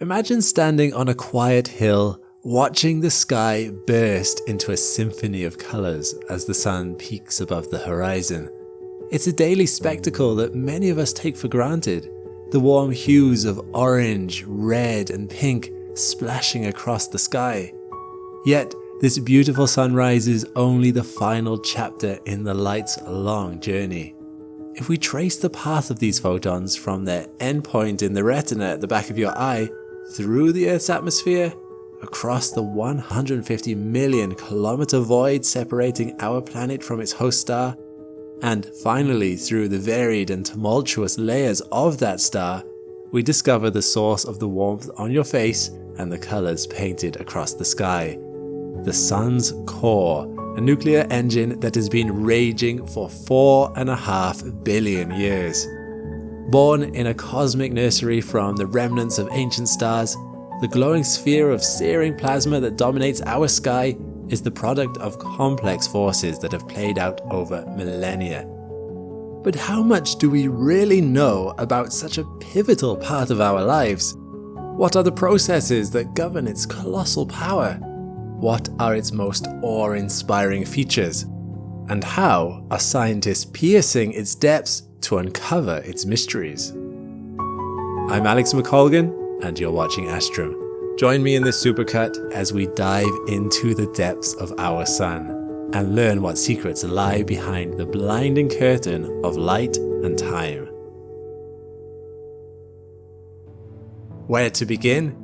Imagine standing on a quiet hill, watching the sky burst into a symphony of colours as the sun peaks above the horizon. It's a daily spectacle that many of us take for granted, the warm hues of orange, red and pink splashing across the sky. Yet, this beautiful sunrise is only the final chapter in the light's long journey. If we trace the path of these photons from their endpoint in the retina at the back of your eye, through the Earth's atmosphere, across the 150 million kilometer void separating our planet from its host star, and finally through the varied and tumultuous layers of that star, we discover the source of the warmth on your face and the colors painted across the sky. The sun's core, a nuclear engine that has been raging for 4.5 billion years. Born in a cosmic nursery from the remnants of ancient stars, the glowing sphere of searing plasma that dominates our sky is the product of complex forces that have played out over millennia. But how much do we really know about such a pivotal part of our lives? What are the processes that govern its colossal power? What are its most awe-inspiring features? And how are scientists piercing its depths to uncover its mysteries? I'm Alex McColgan, and you're watching Astrum. Join me in this supercut as we dive into the depths of our sun and learn what secrets lie behind the blinding curtain of light and time. Where to begin?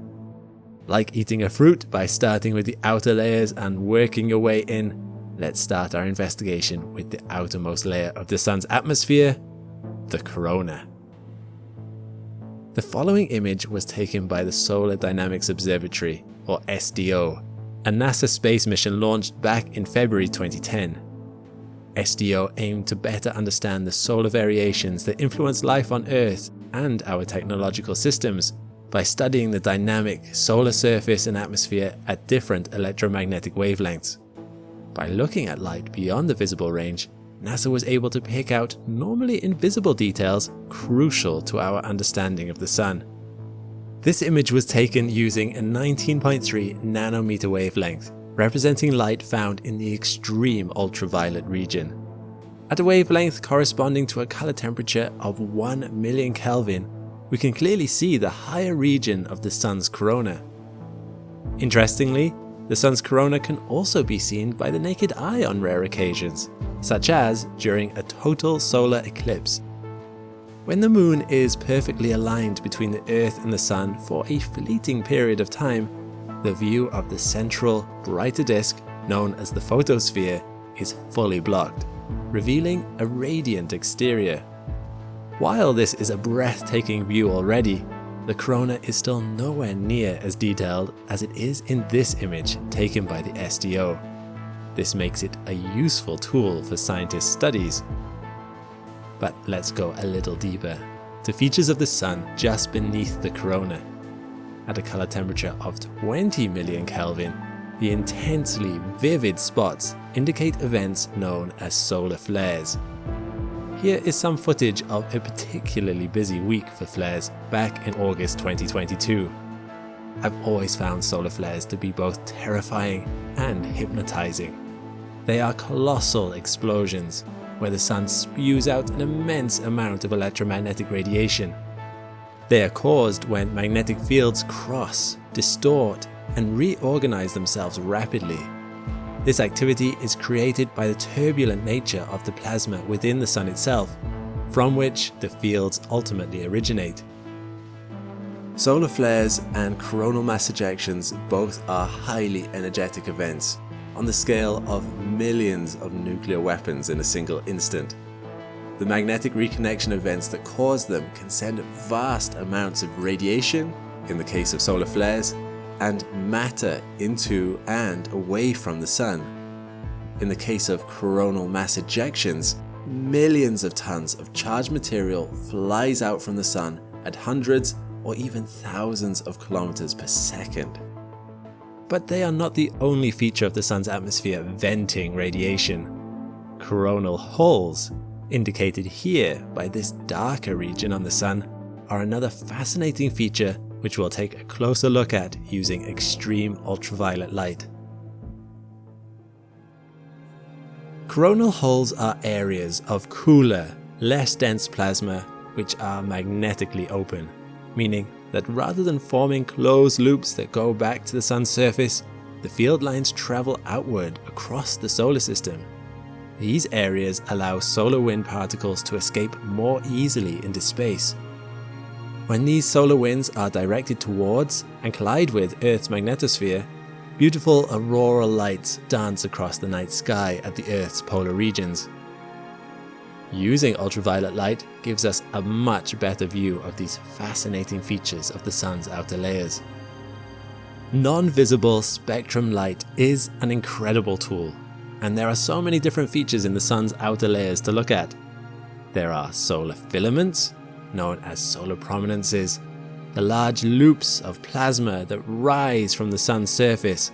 Like eating a fruit by starting with the outer layers and working your way in, let's start our investigation with the outermost layer of the sun's atmosphere, the corona. The following image was taken by the Solar Dynamics Observatory, or SDO, a NASA space mission launched back in February 2010. SDO aimed to better understand the solar variations that influence life on Earth and our technological systems by studying the dynamic solar surface and atmosphere at different electromagnetic wavelengths. By looking at light beyond the visible range, NASA was able to pick out normally invisible details crucial to our understanding of the sun. This image was taken using a 19.3 nanometer wavelength, representing light found in the extreme ultraviolet region. At a wavelength corresponding to a color temperature of 1 million Kelvin, we can clearly see the higher region of the sun's corona. Interestingly, the sun's corona can also be seen by the naked eye on rare occasions, such as during a total solar eclipse. When the moon is perfectly aligned between the Earth and the sun for a fleeting period of time, the view of the central, brighter disk, known as the photosphere, is fully blocked, revealing a radiant exterior. While this is a breathtaking view already, the corona is still nowhere near as detailed as it is in this image taken by the SDO. This makes it a useful tool for scientists' studies. But let's go a little deeper, to features of the sun just beneath the corona. At a color temperature of 20 million Kelvin, the intensely vivid spots indicate events known as solar flares. Here is some footage of a particularly busy week for flares back in August 2022. I've always found solar flares to be both terrifying and hypnotizing. They are colossal explosions where the sun spews out an immense amount of electromagnetic radiation. They are caused when magnetic fields cross, distort, and reorganize themselves rapidly. This activity is created by the turbulent nature of the plasma within the sun itself, from which the fields ultimately originate. Solar flares and coronal mass ejections both are highly energetic events, on the scale of millions of nuclear weapons in a single instant. The magnetic reconnection events that cause them can send vast amounts of radiation, in the case of solar flares, and matter into and away from the sun. In the case of coronal mass ejections, millions of tons of charged material flies out from the sun at hundreds or even thousands of kilometers per second. But they are not the only feature of the sun's atmosphere venting radiation. Coronal holes, indicated here by this darker region on the sun, are another fascinating feature which we'll take a closer look at using extreme ultraviolet light. Coronal holes are areas of cooler, less dense plasma which are magnetically open, meaning that rather than forming closed loops that go back to the sun's surface, the field lines travel outward across the solar system. These areas allow solar wind particles to escape more easily into space. When these solar winds are directed towards and collide with Earth's magnetosphere, beautiful auroral lights dance across the night sky at the Earth's polar regions. Using ultraviolet light gives us a much better view of these fascinating features of the sun's outer layers. Non-visible spectrum light is an incredible tool, and there are so many different features in the sun's outer layers to look at. There are solar filaments, known as solar prominences, the large loops of plasma that rise from the sun's surface.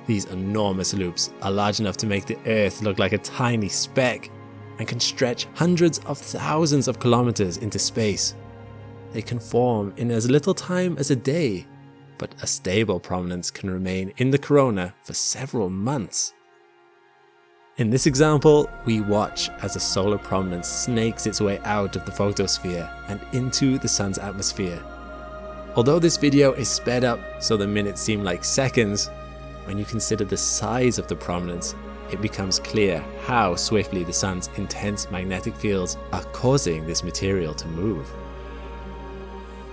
These enormous loops are large enough to make the Earth look like a tiny speck and can stretch hundreds of thousands of kilometers into space. They can form in as little time as a day, but a stable prominence can remain in the corona for several months. In this example, we watch as a solar prominence snakes its way out of the photosphere and into the sun's atmosphere. Although this video is sped up so the minutes seem like seconds, when you consider the size of the prominence, it becomes clear how swiftly the sun's intense magnetic fields are causing this material to move.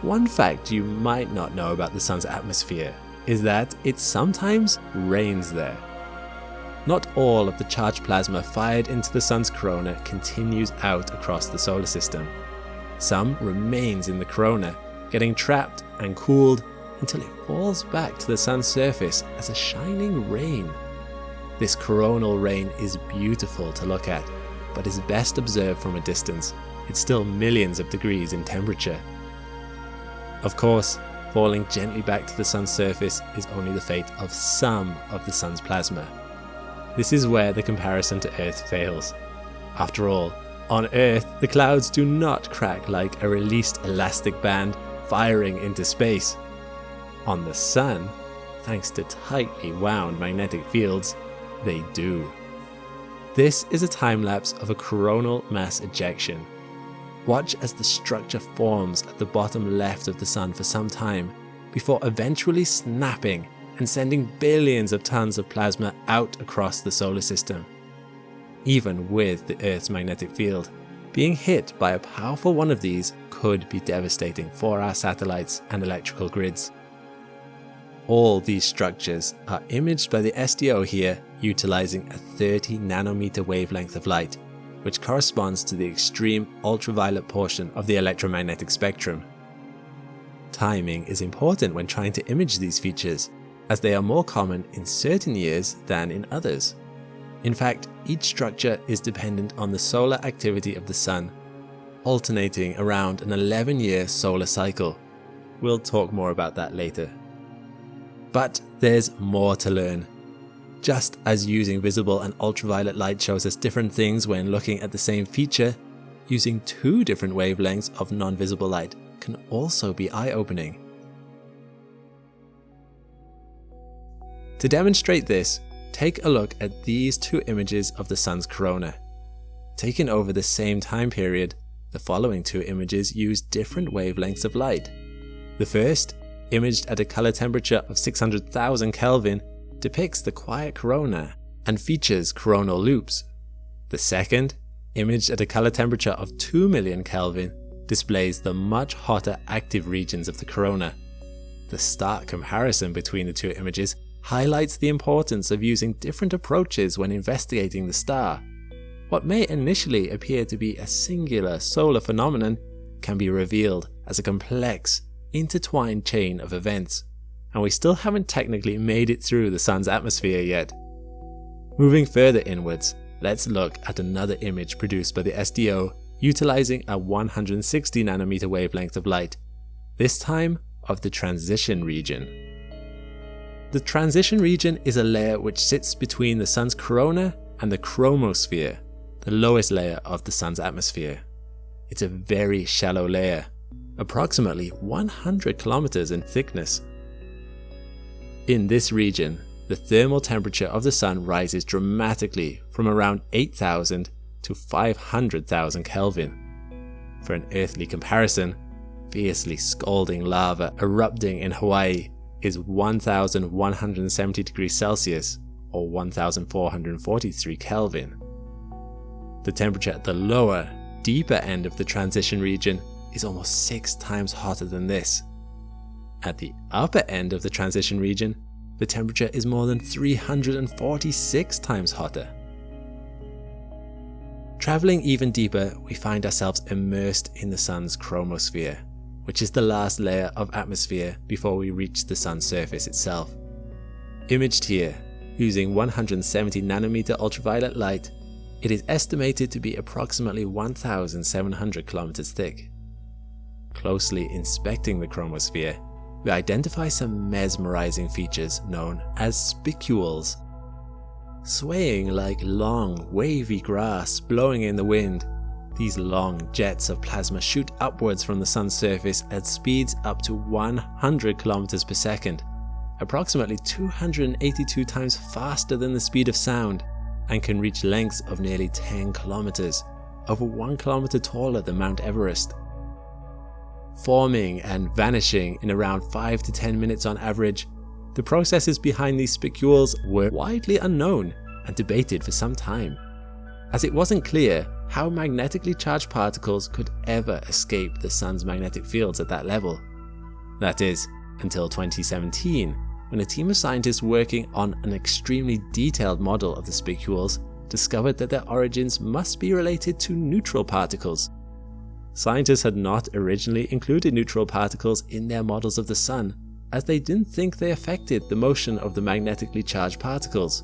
One fact you might not know about the sun's atmosphere is that it sometimes rains there. Not all of the charged plasma fired into the sun's corona continues out across the solar system. Some remains in the corona, getting trapped and cooled until it falls back to the sun's surface as a shining rain. This coronal rain is beautiful to look at, but is best observed from a distance. It's still millions of degrees in temperature. Of course, falling gently back to the sun's surface is only the fate of some of the sun's plasma. This is where the comparison to Earth fails. After all, on Earth, the clouds do not crack like a released elastic band firing into space. On the sun, thanks to tightly wound magnetic fields, they do. This is a time-lapse of a coronal mass ejection. Watch as the structure forms at the bottom left of the sun for some time, before eventually snapping and sending billions of tons of plasma out across the solar system. Even with the Earth's magnetic field, being hit by a powerful one of these could be devastating for our satellites and electrical grids. All these structures are imaged by the SDO here, utilizing a 30 nanometer wavelength of light, which corresponds to the extreme ultraviolet portion of the electromagnetic spectrum. Timing is important when trying to image these features, as they are more common in certain years than in others. In fact, each structure is dependent on the solar activity of the sun, alternating around an 11-year solar cycle. We'll talk more about that later. But there's more to learn. Just as using visible and ultraviolet light shows us different things when looking at the same feature, using two different wavelengths of non-visible light can also be eye-opening. To demonstrate this, take a look at these two images of the sun's corona. Taken over the same time period, the following two images use different wavelengths of light. The first, imaged at a color temperature of 600,000 Kelvin, depicts the quiet corona and features coronal loops. The second, imaged at a color temperature of 2 million Kelvin, displays the much hotter active regions of the corona. The stark comparison between the two images highlights the importance of using different approaches when investigating the star. What may initially appear to be a singular solar phenomenon can be revealed as a complex, intertwined chain of events, and we still haven't technically made it through the sun's atmosphere yet. Moving further inwards, let's look at another image produced by the SDO utilizing a 160 nanometer wavelength of light, this time of the transition region. The transition region is a layer which sits between the sun's corona and the chromosphere, the lowest layer of the sun's atmosphere. It's a very shallow layer. approximately 100 kilometers in thickness. In this region, the thermal temperature of the Sun rises dramatically from around 8,000 to 500,000 Kelvin. For an earthly comparison, fiercely scalding lava erupting in Hawaii is 1,170 degrees Celsius or 1,443 Kelvin. The temperature at the lower, deeper end of the transition region is almost 6 times hotter than this. At the upper end of the transition region, the temperature is more than 346 times hotter. Traveling even deeper, we find ourselves immersed in the Sun's chromosphere, which is the last layer of atmosphere before we reach the Sun's surface itself. Imaged here, using 170 nanometer ultraviolet light, it is estimated to be approximately 1,700 kilometers thick. Closely inspecting the chromosphere, we identify some mesmerizing features known as spicules. Swaying like long, wavy grass blowing in the wind, these long jets of plasma shoot upwards from the Sun's surface at speeds up to 100 kilometers per second, approximately 282 times faster than the speed of sound, and can reach lengths of nearly 10 kilometers, over 1 kilometer taller than Mount Everest. Forming and vanishing in around 5 to 10 minutes on average, the processes behind these spicules were widely unknown and debated for some time, as it wasn't clear how magnetically charged particles could ever escape the Sun's magnetic fields at that level. That is, until 2017, when a team of scientists working on an extremely detailed model of the spicules discovered that their origins must be related to neutral particles. Scientists had not originally included neutral particles in their models of the Sun, as they didn't think they affected the motion of the magnetically charged particles.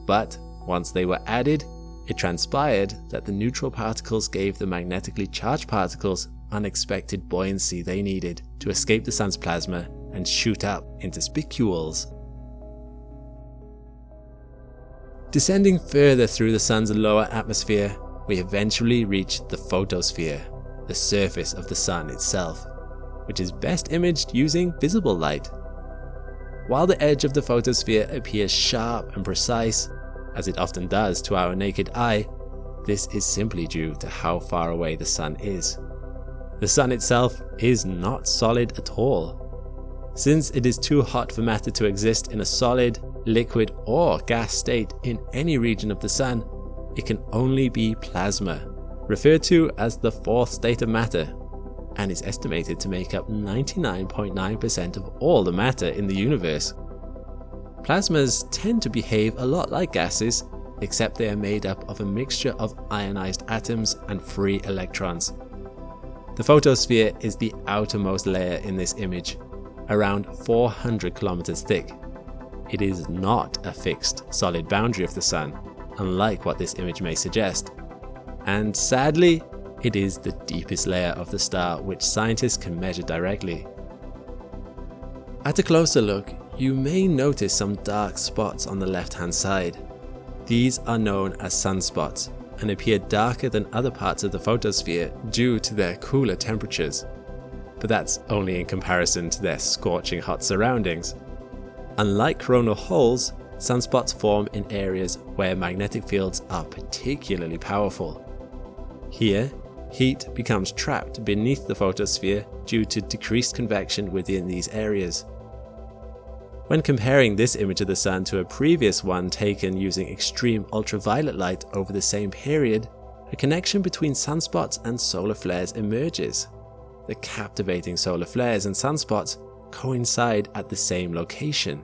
But once they were added, it transpired that the neutral particles gave the magnetically charged particles unexpected buoyancy they needed to escape the Sun's plasma and shoot up into spicules. Descending further through the Sun's lower atmosphere, we eventually reach the photosphere, the surface of the Sun itself, which is best imaged using visible light. While the edge of the photosphere appears sharp and precise, as it often does to our naked eye, this is simply due to how far away the Sun is. The Sun itself is not solid at all. Since it is too hot for matter to exist in a solid, liquid, or gas state in any region of the Sun, it can only be plasma, referred to as the fourth state of matter, and is estimated to make up 99.9% of all the matter in the universe. Plasmas tend to behave a lot like gases, except they are made up of a mixture of ionized atoms and free electrons. The photosphere is the outermost layer in this image, around 400 kilometers thick. It is not a fixed, solid boundary of the Sun, unlike what this image may suggest. And sadly, it is the deepest layer of the star which scientists can measure directly. At a closer look, you may notice some dark spots on the left-hand side. These are known as sunspots and appear darker than other parts of the photosphere due to their cooler temperatures. But that's only in comparison to their scorching hot surroundings. Unlike coronal holes, sunspots form in areas where magnetic fields are particularly powerful. Here, heat becomes trapped beneath the photosphere due to decreased convection within these areas. When comparing this image of the Sun to a previous one taken using extreme ultraviolet light over the same period, a connection between sunspots and solar flares emerges. The captivating solar flares and sunspots coincide at the same location.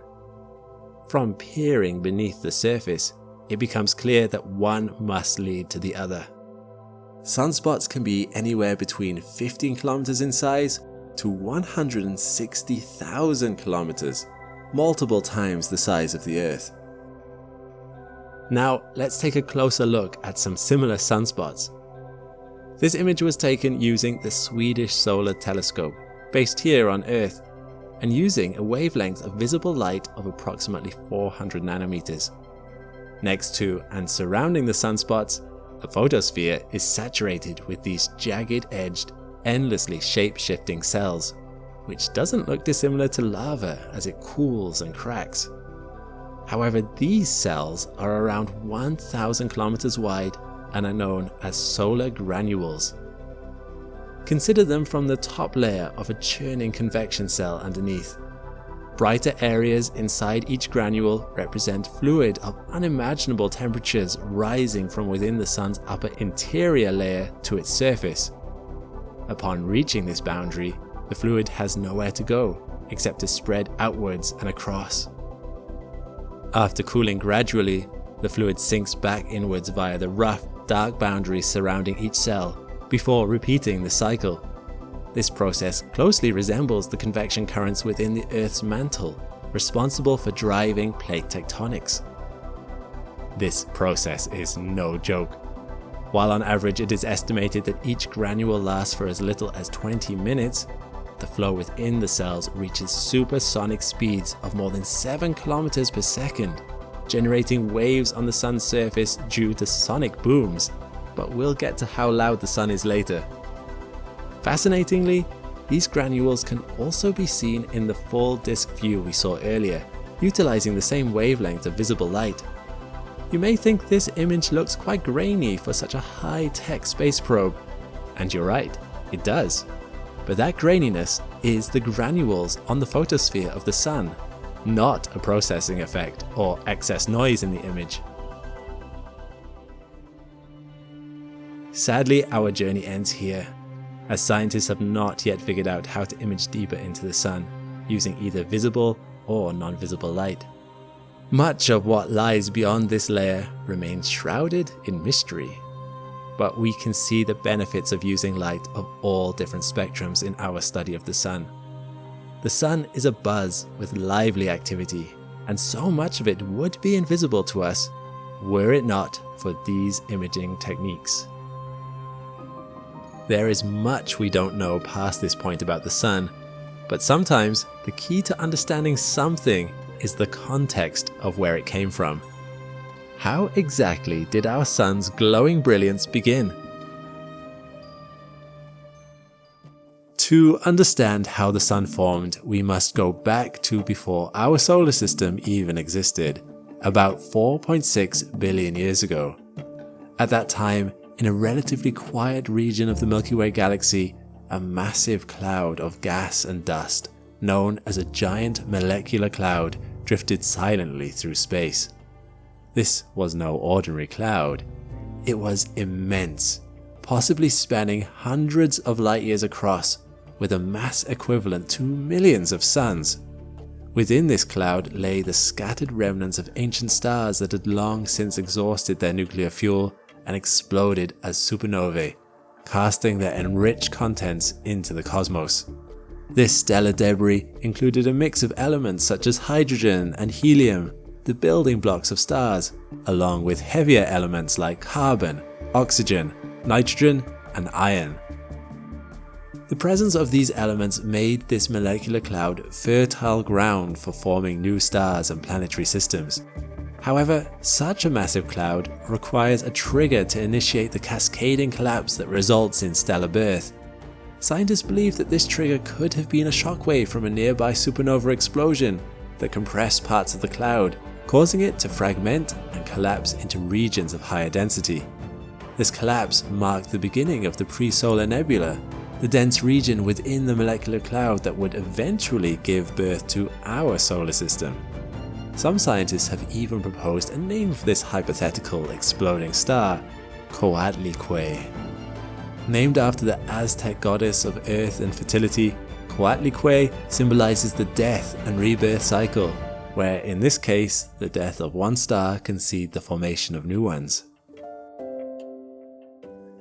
From peering beneath the surface, it becomes clear that one must lead to the other. Sunspots can be anywhere between 15 kilometers in size to 160,000 kilometers, multiple times the size of the Earth. Now let's take a closer look at some similar sunspots. This image was taken using the Swedish Solar Telescope, based here on Earth, and using a wavelength of visible light of approximately 400 nanometers. Next to and surrounding the sunspots, the photosphere is saturated with these jagged-edged, endlessly shape-shifting cells, which doesn't look dissimilar to lava as it cools and cracks. However, these cells are around 1,000 kilometers wide and are known as solar granules. Consider them from the top layer of a churning convection cell underneath. Brighter areas inside each granule represent fluid of unimaginable temperatures rising from within the sun's upper interior layer to its surface. Upon reaching this boundary, the fluid has nowhere to go except to spread outwards and across. After cooling gradually, the fluid sinks back inwards via the rough, dark boundaries surrounding each cell before repeating the cycle. This process closely resembles the convection currents within the Earth's mantle, responsible for driving plate tectonics. This process is no joke. While on average it is estimated that each granule lasts for as little as 20 minutes, the flow within the cells reaches supersonic speeds of more than 7 kilometers per second, generating waves on the sun's surface due to sonic booms, but we'll get to how loud the sun is later. Fascinatingly, these granules can also be seen in the full disk view we saw earlier, utilizing the same wavelength of visible light. You may think this image looks quite grainy for such a high-tech space probe, and you're right, it does. But that graininess is the granules on the photosphere of the sun, not a processing effect or excess noise in the image. Sadly, our journey ends here, as scientists have not yet figured out how to image deeper into the sun, using either visible or non-visible light. Much of what lies beyond this layer remains shrouded in mystery, but we can see the benefits of using light of all different spectrums in our study of the sun. The sun is abuzz with lively activity, and so much of it would be invisible to us were it not for these imaging techniques. There is much we don't know past this point about the sun, but sometimes the key to understanding something is the context of where it came from. How exactly did our sun's glowing brilliance begin? To understand how the sun formed, we must go back to before our solar system even existed, about 4.6 billion years ago. At that time, in a relatively quiet region of the Milky Way galaxy, a massive cloud of gas and dust, known as a giant molecular cloud, drifted silently through space. This was no ordinary cloud. It was immense, possibly spanning hundreds of light years across, with a mass equivalent to millions of suns. Within this cloud lay the scattered remnants of ancient stars that had long since exhausted their nuclear fuel and exploded as supernovae, casting their enriched contents into the cosmos. This stellar debris included a mix of elements such as hydrogen and helium, the building blocks of stars, along with heavier elements like carbon, oxygen, nitrogen, and iron. The presence of these elements made this molecular cloud fertile ground for forming new stars and planetary systems. However, such a massive cloud requires a trigger to initiate the cascading collapse that results in stellar birth. Scientists believe that this trigger could have been a shockwave from a nearby supernova explosion that compressed parts of the cloud, causing it to fragment and collapse into regions of higher density. This collapse marked the beginning of the pre-solar nebula, the dense region within the molecular cloud that would eventually give birth to our solar system. Some scientists have even proposed a name for this hypothetical exploding star, Coatlicue. Named after the Aztec goddess of earth and fertility, Coatlicue symbolizes the death and rebirth cycle, where in this case, the death of one star can seed the formation of new ones.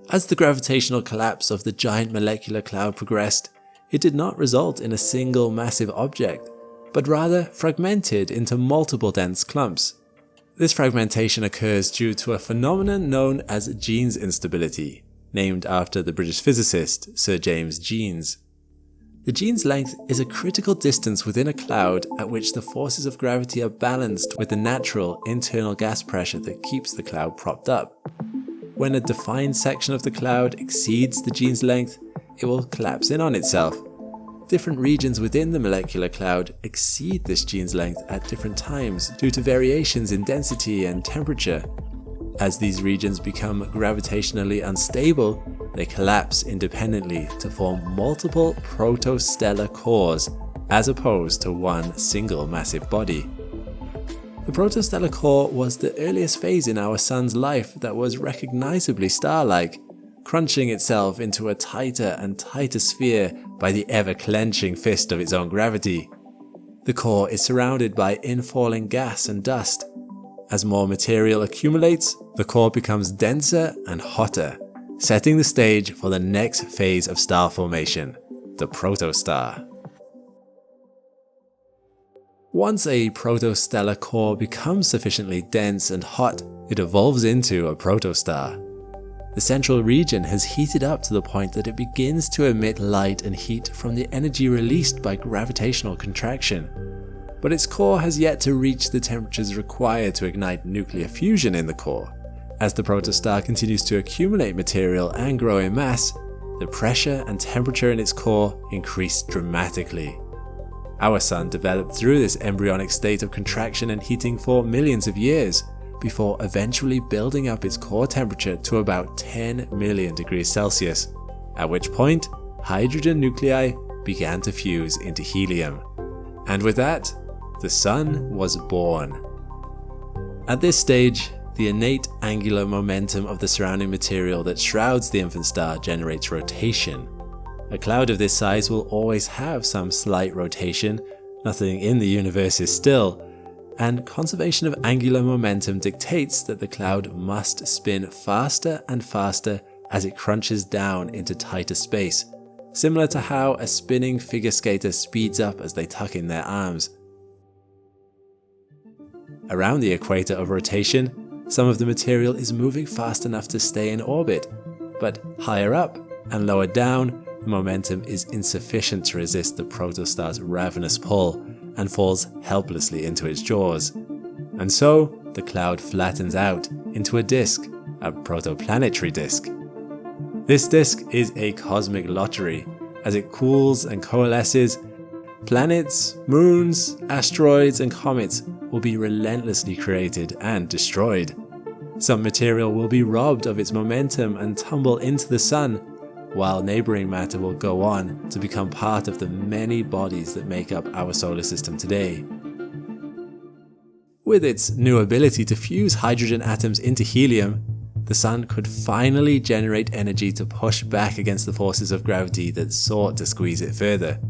As the gravitational collapse of the giant molecular cloud progressed, it did not result in a single massive object, but rather fragmented into multiple dense clumps. This fragmentation occurs due to a phenomenon known as Jeans instability, named after the British physicist Sir James Jeans. The Jeans length is a critical distance within a cloud at which the forces of gravity are balanced with the natural internal gas pressure that keeps the cloud propped up. When a defined section of the cloud exceeds the Jeans length, it will collapse in on itself. Different regions within the molecular cloud exceed this gene's length at different times due to variations in density and temperature. As these regions become gravitationally unstable, they collapse independently to form multiple protostellar cores, as opposed to one single massive body. The protostellar core was the earliest phase in our Sun's life that was recognizably star-like, crunching itself into a tighter and tighter sphere by the ever-clenching fist of its own gravity. The core is surrounded by infalling gas and dust. As more material accumulates, the core becomes denser and hotter, setting the stage for the next phase of star formation, the protostar. Once a protostellar core becomes sufficiently dense and hot, it evolves into a protostar. The central region has heated up to the point that it begins to emit light and heat from the energy released by gravitational contraction. But its core has yet to reach the temperatures required to ignite nuclear fusion in the core. As the protostar continues to accumulate material and grow in mass, the pressure and temperature in its core increase dramatically. Our Sun developed through this embryonic state of contraction and heating for millions of years, before eventually building up its core temperature to about 10 million degrees Celsius, at which point hydrogen nuclei began to fuse into helium. And with that, the Sun was born. At this stage, the innate angular momentum of the surrounding material that shrouds the infant star generates rotation. A cloud of this size will always have some slight rotation, nothing in the universe is still, and conservation of angular momentum dictates that the cloud must spin faster and faster as it crunches down into tighter space, similar to how a spinning figure skater speeds up as they tuck in their arms. Around the equator of rotation, some of the material is moving fast enough to stay in orbit, but higher up and lower down, the momentum is insufficient to resist the protostar's ravenous pull and falls helplessly into its jaws. And so, the cloud flattens out into a disk, a protoplanetary disk. This disk is a cosmic lottery. As it cools and coalesces, planets, moons, asteroids, and comets will be relentlessly created and destroyed. Some material will be robbed of its momentum and tumble into the Sun, while neighboring matter will go on to become part of the many bodies that make up our solar system today. With its new ability to fuse hydrogen atoms into helium, the Sun could finally generate energy to push back against the forces of gravity that sought to squeeze it further.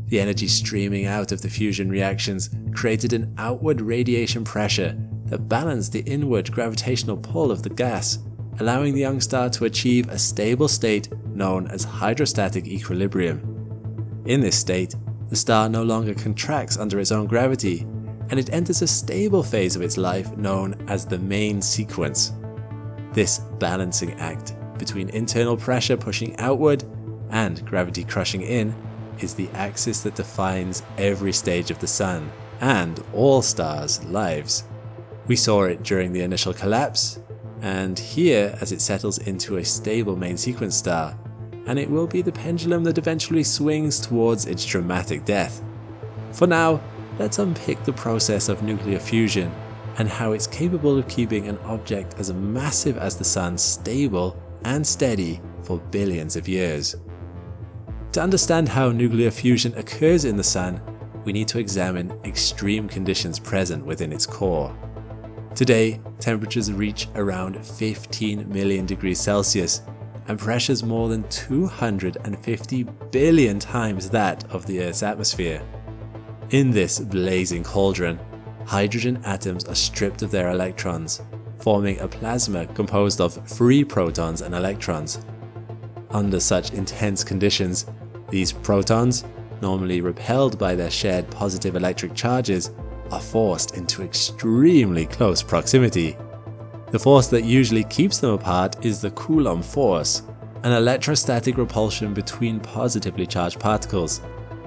The energy streaming out of the fusion reactions created an outward radiation pressure that balanced the inward gravitational pull of the gas, allowing the young star to achieve a stable state known as hydrostatic equilibrium. In this state, the star no longer contracts under its own gravity, and it enters a stable phase of its life known as the main sequence. This balancing act between internal pressure pushing outward and gravity crushing in is the axis that defines every stage of the Sun and all stars' lives. We saw it during the initial collapse, and here as it settles into a stable main sequence star, and it will be the pendulum that eventually swings towards its dramatic death. For now, let's unpick the process of nuclear fusion and how it's capable of keeping an object as massive as the Sun stable and steady for billions of years. To understand how nuclear fusion occurs in the Sun, we need to examine extreme conditions present within its core. Today, temperatures reach around 15 million degrees Celsius and pressures more than 250 billion times that of the Earth's atmosphere. In this blazing cauldron, hydrogen atoms are stripped of their electrons, forming a plasma composed of free protons and electrons. Under such intense conditions, these protons, normally repelled by their shared positive electric charges, are forced into extremely close proximity. The force that usually keeps them apart is the Coulomb force, an electrostatic repulsion between positively charged particles.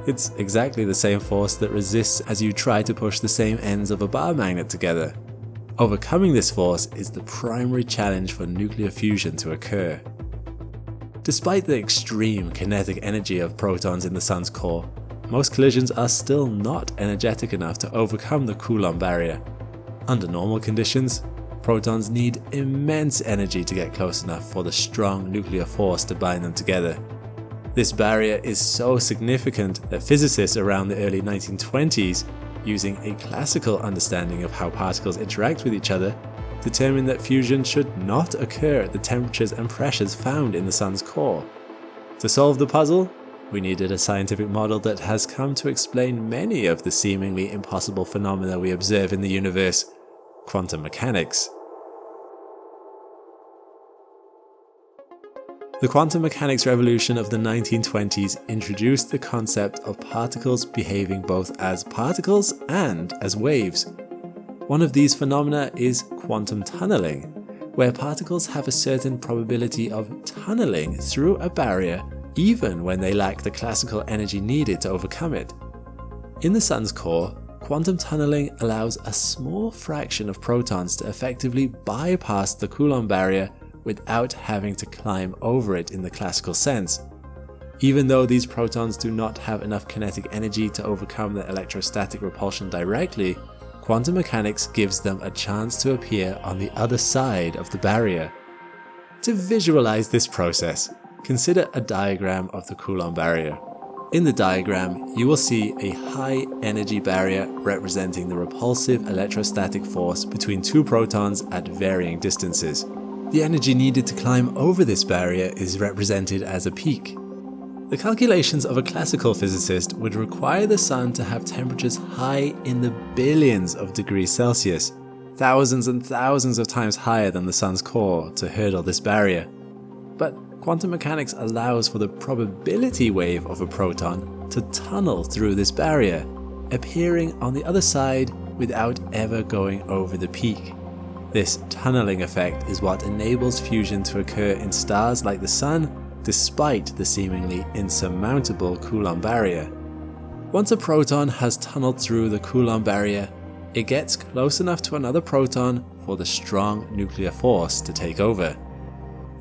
It's exactly the same force that resists as you try to push the same ends of a bar magnet together. Overcoming this force is the primary challenge for nuclear fusion to occur. Despite the extreme kinetic energy of protons in the Sun's core, most collisions are still not energetic enough to overcome the Coulomb barrier. Under normal conditions, protons need immense energy to get close enough for the strong nuclear force to bind them together. This barrier is so significant that physicists around the early 1920s, using a classical understanding of how particles interact with each other, determined that fusion should not occur at the temperatures and pressures found in the Sun's core. To solve the puzzle, we needed a scientific model that has come to explain many of the seemingly impossible phenomena we observe in the universe: quantum mechanics. The quantum mechanics revolution of the 1920s introduced the concept of particles behaving both as particles and as waves. One of these phenomena is quantum tunneling, where particles have a certain probability of tunneling through a barrier even when they lack the classical energy needed to overcome it. In the Sun's core, quantum tunneling allows a small fraction of protons to effectively bypass the Coulomb barrier without having to climb over it in the classical sense. Even though these protons do not have enough kinetic energy to overcome the electrostatic repulsion directly, quantum mechanics gives them a chance to appear on the other side of the barrier. To visualize this process, consider a diagram of the Coulomb barrier. In the diagram, you will see a high energy barrier representing the repulsive electrostatic force between two protons at varying distances. The energy needed to climb over this barrier is represented as a peak. The calculations of a classical physicist would require the Sun to have temperatures high in the billions of degrees Celsius, thousands and thousands of times higher than the Sun's core, to hurdle this barrier. But quantum mechanics allows for the probability wave of a proton to tunnel through this barrier, appearing on the other side without ever going over the peak. This tunneling effect is what enables fusion to occur in stars like the Sun, despite the seemingly insurmountable Coulomb barrier. Once a proton has tunneled through the Coulomb barrier, it gets close enough to another proton for the strong nuclear force to take over.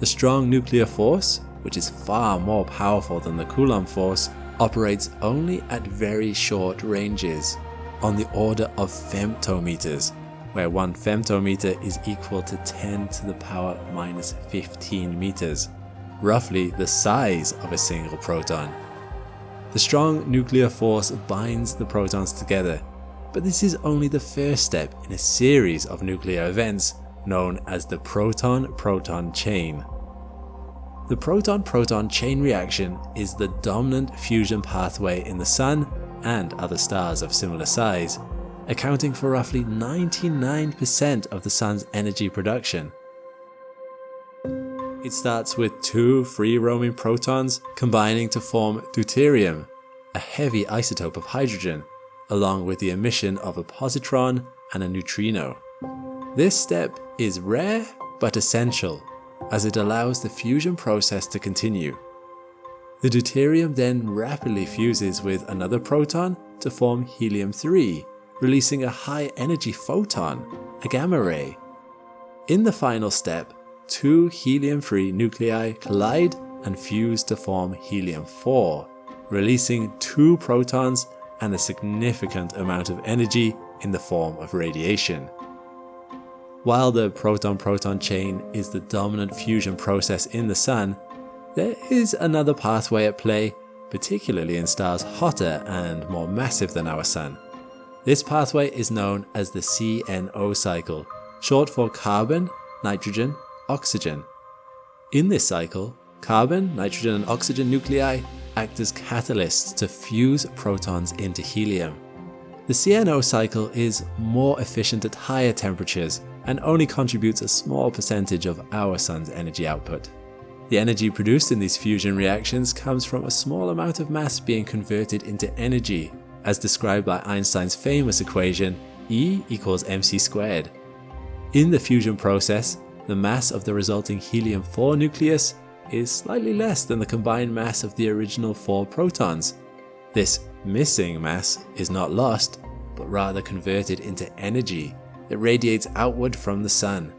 The strong nuclear force, which is far more powerful than the Coulomb force, operates only at very short ranges, on the order of femtometers, where 1 femtometer is equal to 10 to the power minus 15 meters. Roughly the size of a single proton. The strong nuclear force binds the protons together, but this is only the first step in a series of nuclear events known as the proton-proton chain. The proton-proton chain reaction is the dominant fusion pathway in the Sun and other stars of similar size, accounting for roughly 99% of the Sun's energy production. It starts with 2 free-roaming protons combining to form deuterium, a heavy isotope of hydrogen, along with the emission of a positron and a neutrino. This step is rare but essential, as it allows the fusion process to continue. The deuterium then rapidly fuses with another proton to form helium-3, releasing a high-energy photon, a gamma ray. In the final step, 2 helium-free nuclei collide and fuse to form helium-4, releasing 2 protons and a significant amount of energy in the form of radiation. While the proton-proton chain is the dominant fusion process in the Sun, there is another pathway at play, particularly in stars hotter and more massive than our Sun. This pathway is known as the CNO cycle, short for carbon, nitrogen, oxygen. In this cycle, carbon, nitrogen and oxygen nuclei act as catalysts to fuse protons into helium. The CNO cycle is more efficient at higher temperatures and only contributes a small percentage of our Sun's energy output. The energy produced in these fusion reactions comes from a small amount of mass being converted into energy, as described by Einstein's famous equation E equals mc squared. In the fusion process, the mass of the resulting helium-4 nucleus is slightly less than the combined mass of the original 4 protons. This missing mass is not lost, but rather converted into energy that radiates outward from the Sun.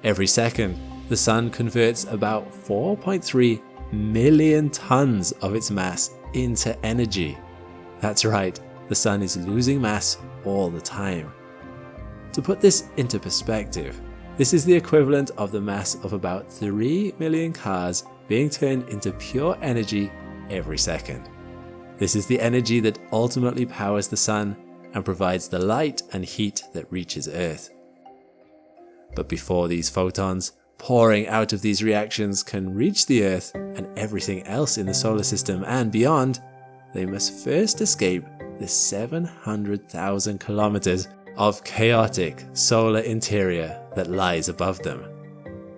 Every second, the Sun converts about 4.3 million tons of its mass into energy. That's right, the sun is losing mass all the time. To put this into perspective, this is the equivalent of the mass of about 3 million cars being turned into pure energy every second. This is the energy that ultimately powers the sun and provides the light and heat that reaches Earth. But before these photons pouring out of these reactions can reach the Earth and everything else in the solar system and beyond, they must first escape the 700,000 kilometers of chaotic solar interior that lies above them.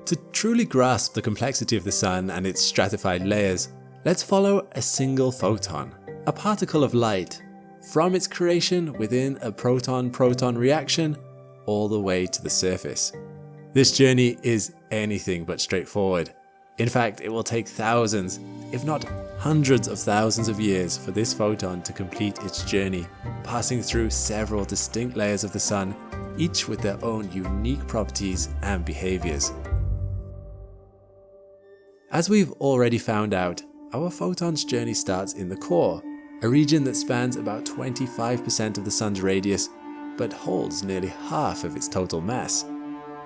To truly grasp the complexity of the sun and its stratified layers, let's follow a single photon, a particle of light, from its creation within a proton-proton reaction all the way to the surface. This journey is anything but straightforward. In fact, it will take thousands, if not hundreds of thousands of years for this photon to complete its journey, passing through several distinct layers of the sun, each with their own unique properties and behaviors. As we've already found out, our photon's journey starts in the core, a region that spans about 25% of the sun's radius, but holds nearly half of its total mass.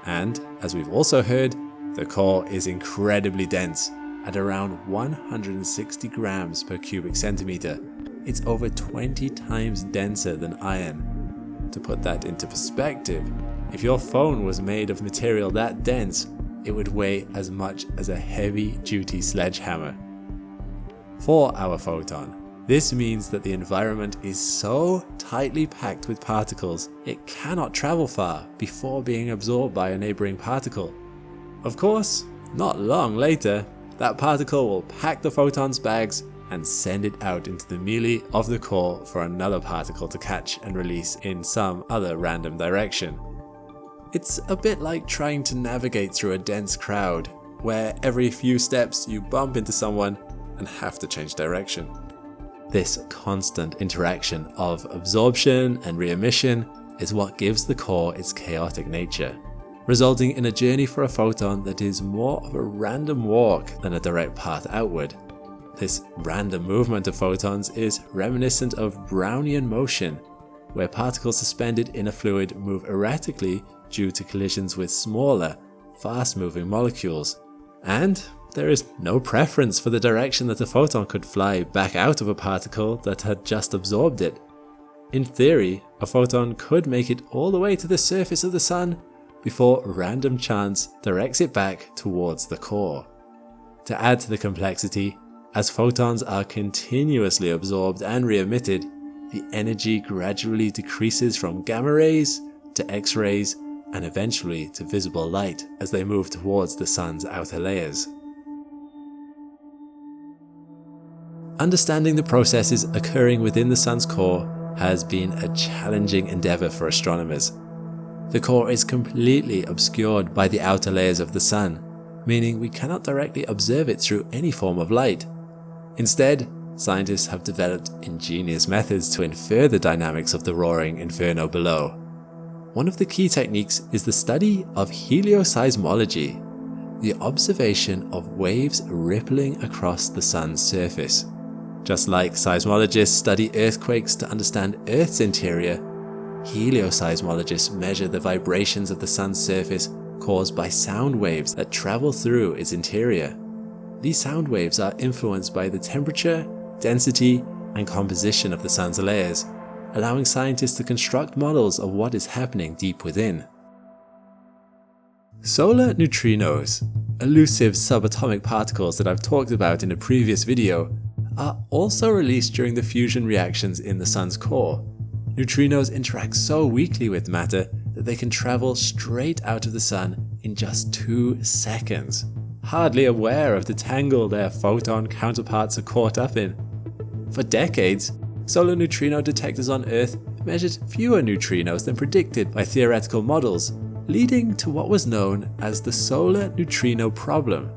And, as we've also heard, the core is incredibly dense. At around 160 grams per cubic centimeter, it's over 20 times denser than iron. To put that into perspective, if your phone was made of material that dense, it would weigh as much as a heavy-duty sledgehammer. For our photon, this means that the environment is so tightly packed with particles, it cannot travel far before being absorbed by a neighboring particle. Of course, not long later, that particle will pack the photon's bags and send it out into the melee of the core for another particle to catch and release in some other random direction. It's a bit like trying to navigate through a dense crowd, where every few steps you bump into someone and have to change direction. This constant interaction of absorption and re-emission is what gives the core its chaotic nature, resulting in a journey for a photon that is more of a random walk than a direct path outward. This random movement of photons is reminiscent of Brownian motion, where particles suspended in a fluid move erratically due to collisions with smaller, fast-moving molecules. And there is no preference for the direction that a photon could fly back out of a particle that had just absorbed it. In theory, a photon could make it all the way to the surface of the sun before random chance directs it back towards the core. To add to the complexity, as photons are continuously absorbed and re-emitted, the energy gradually decreases from gamma rays to X-rays and eventually to visible light as they move towards the sun's outer layers. Understanding the processes occurring within the sun's core has been a challenging endeavor for astronomers. The core is completely obscured by the outer layers of the sun, meaning we cannot directly observe it through any form of light. Instead, scientists have developed ingenious methods to infer the dynamics of the roaring inferno below. One of the key techniques is the study of helioseismology, the observation of waves rippling across the sun's surface. Just like seismologists study earthquakes to understand Earth's interior, helioseismologists measure the vibrations of the sun's surface caused by sound waves that travel through its interior. These sound waves are influenced by the temperature, density, and composition of the sun's layers, allowing scientists to construct models of what is happening deep within. Solar neutrinos, elusive subatomic particles that I've talked about in a previous video, are also released during the fusion reactions in the sun's core. Neutrinos interact so weakly with matter that they can travel straight out of the sun in just 2 seconds, hardly aware of the tangle their photon counterparts are caught up in. For decades, solar neutrino detectors on Earth measured fewer neutrinos than predicted by theoretical models, leading to what was known as the solar neutrino problem.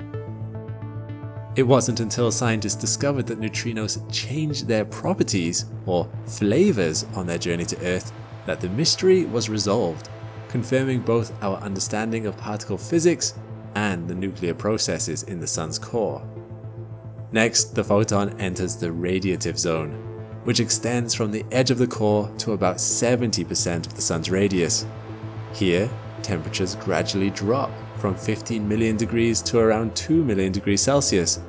It wasn't until scientists discovered that neutrinos change their properties, or flavors, on their journey to Earth that the mystery was resolved, confirming both our understanding of particle physics and the nuclear processes in the sun's core. Next, the photon enters the radiative zone, which extends from the edge of the core to about 70% of the sun's radius. Here, temperatures gradually drop from 15 million degrees to around 2 million degrees Celsius.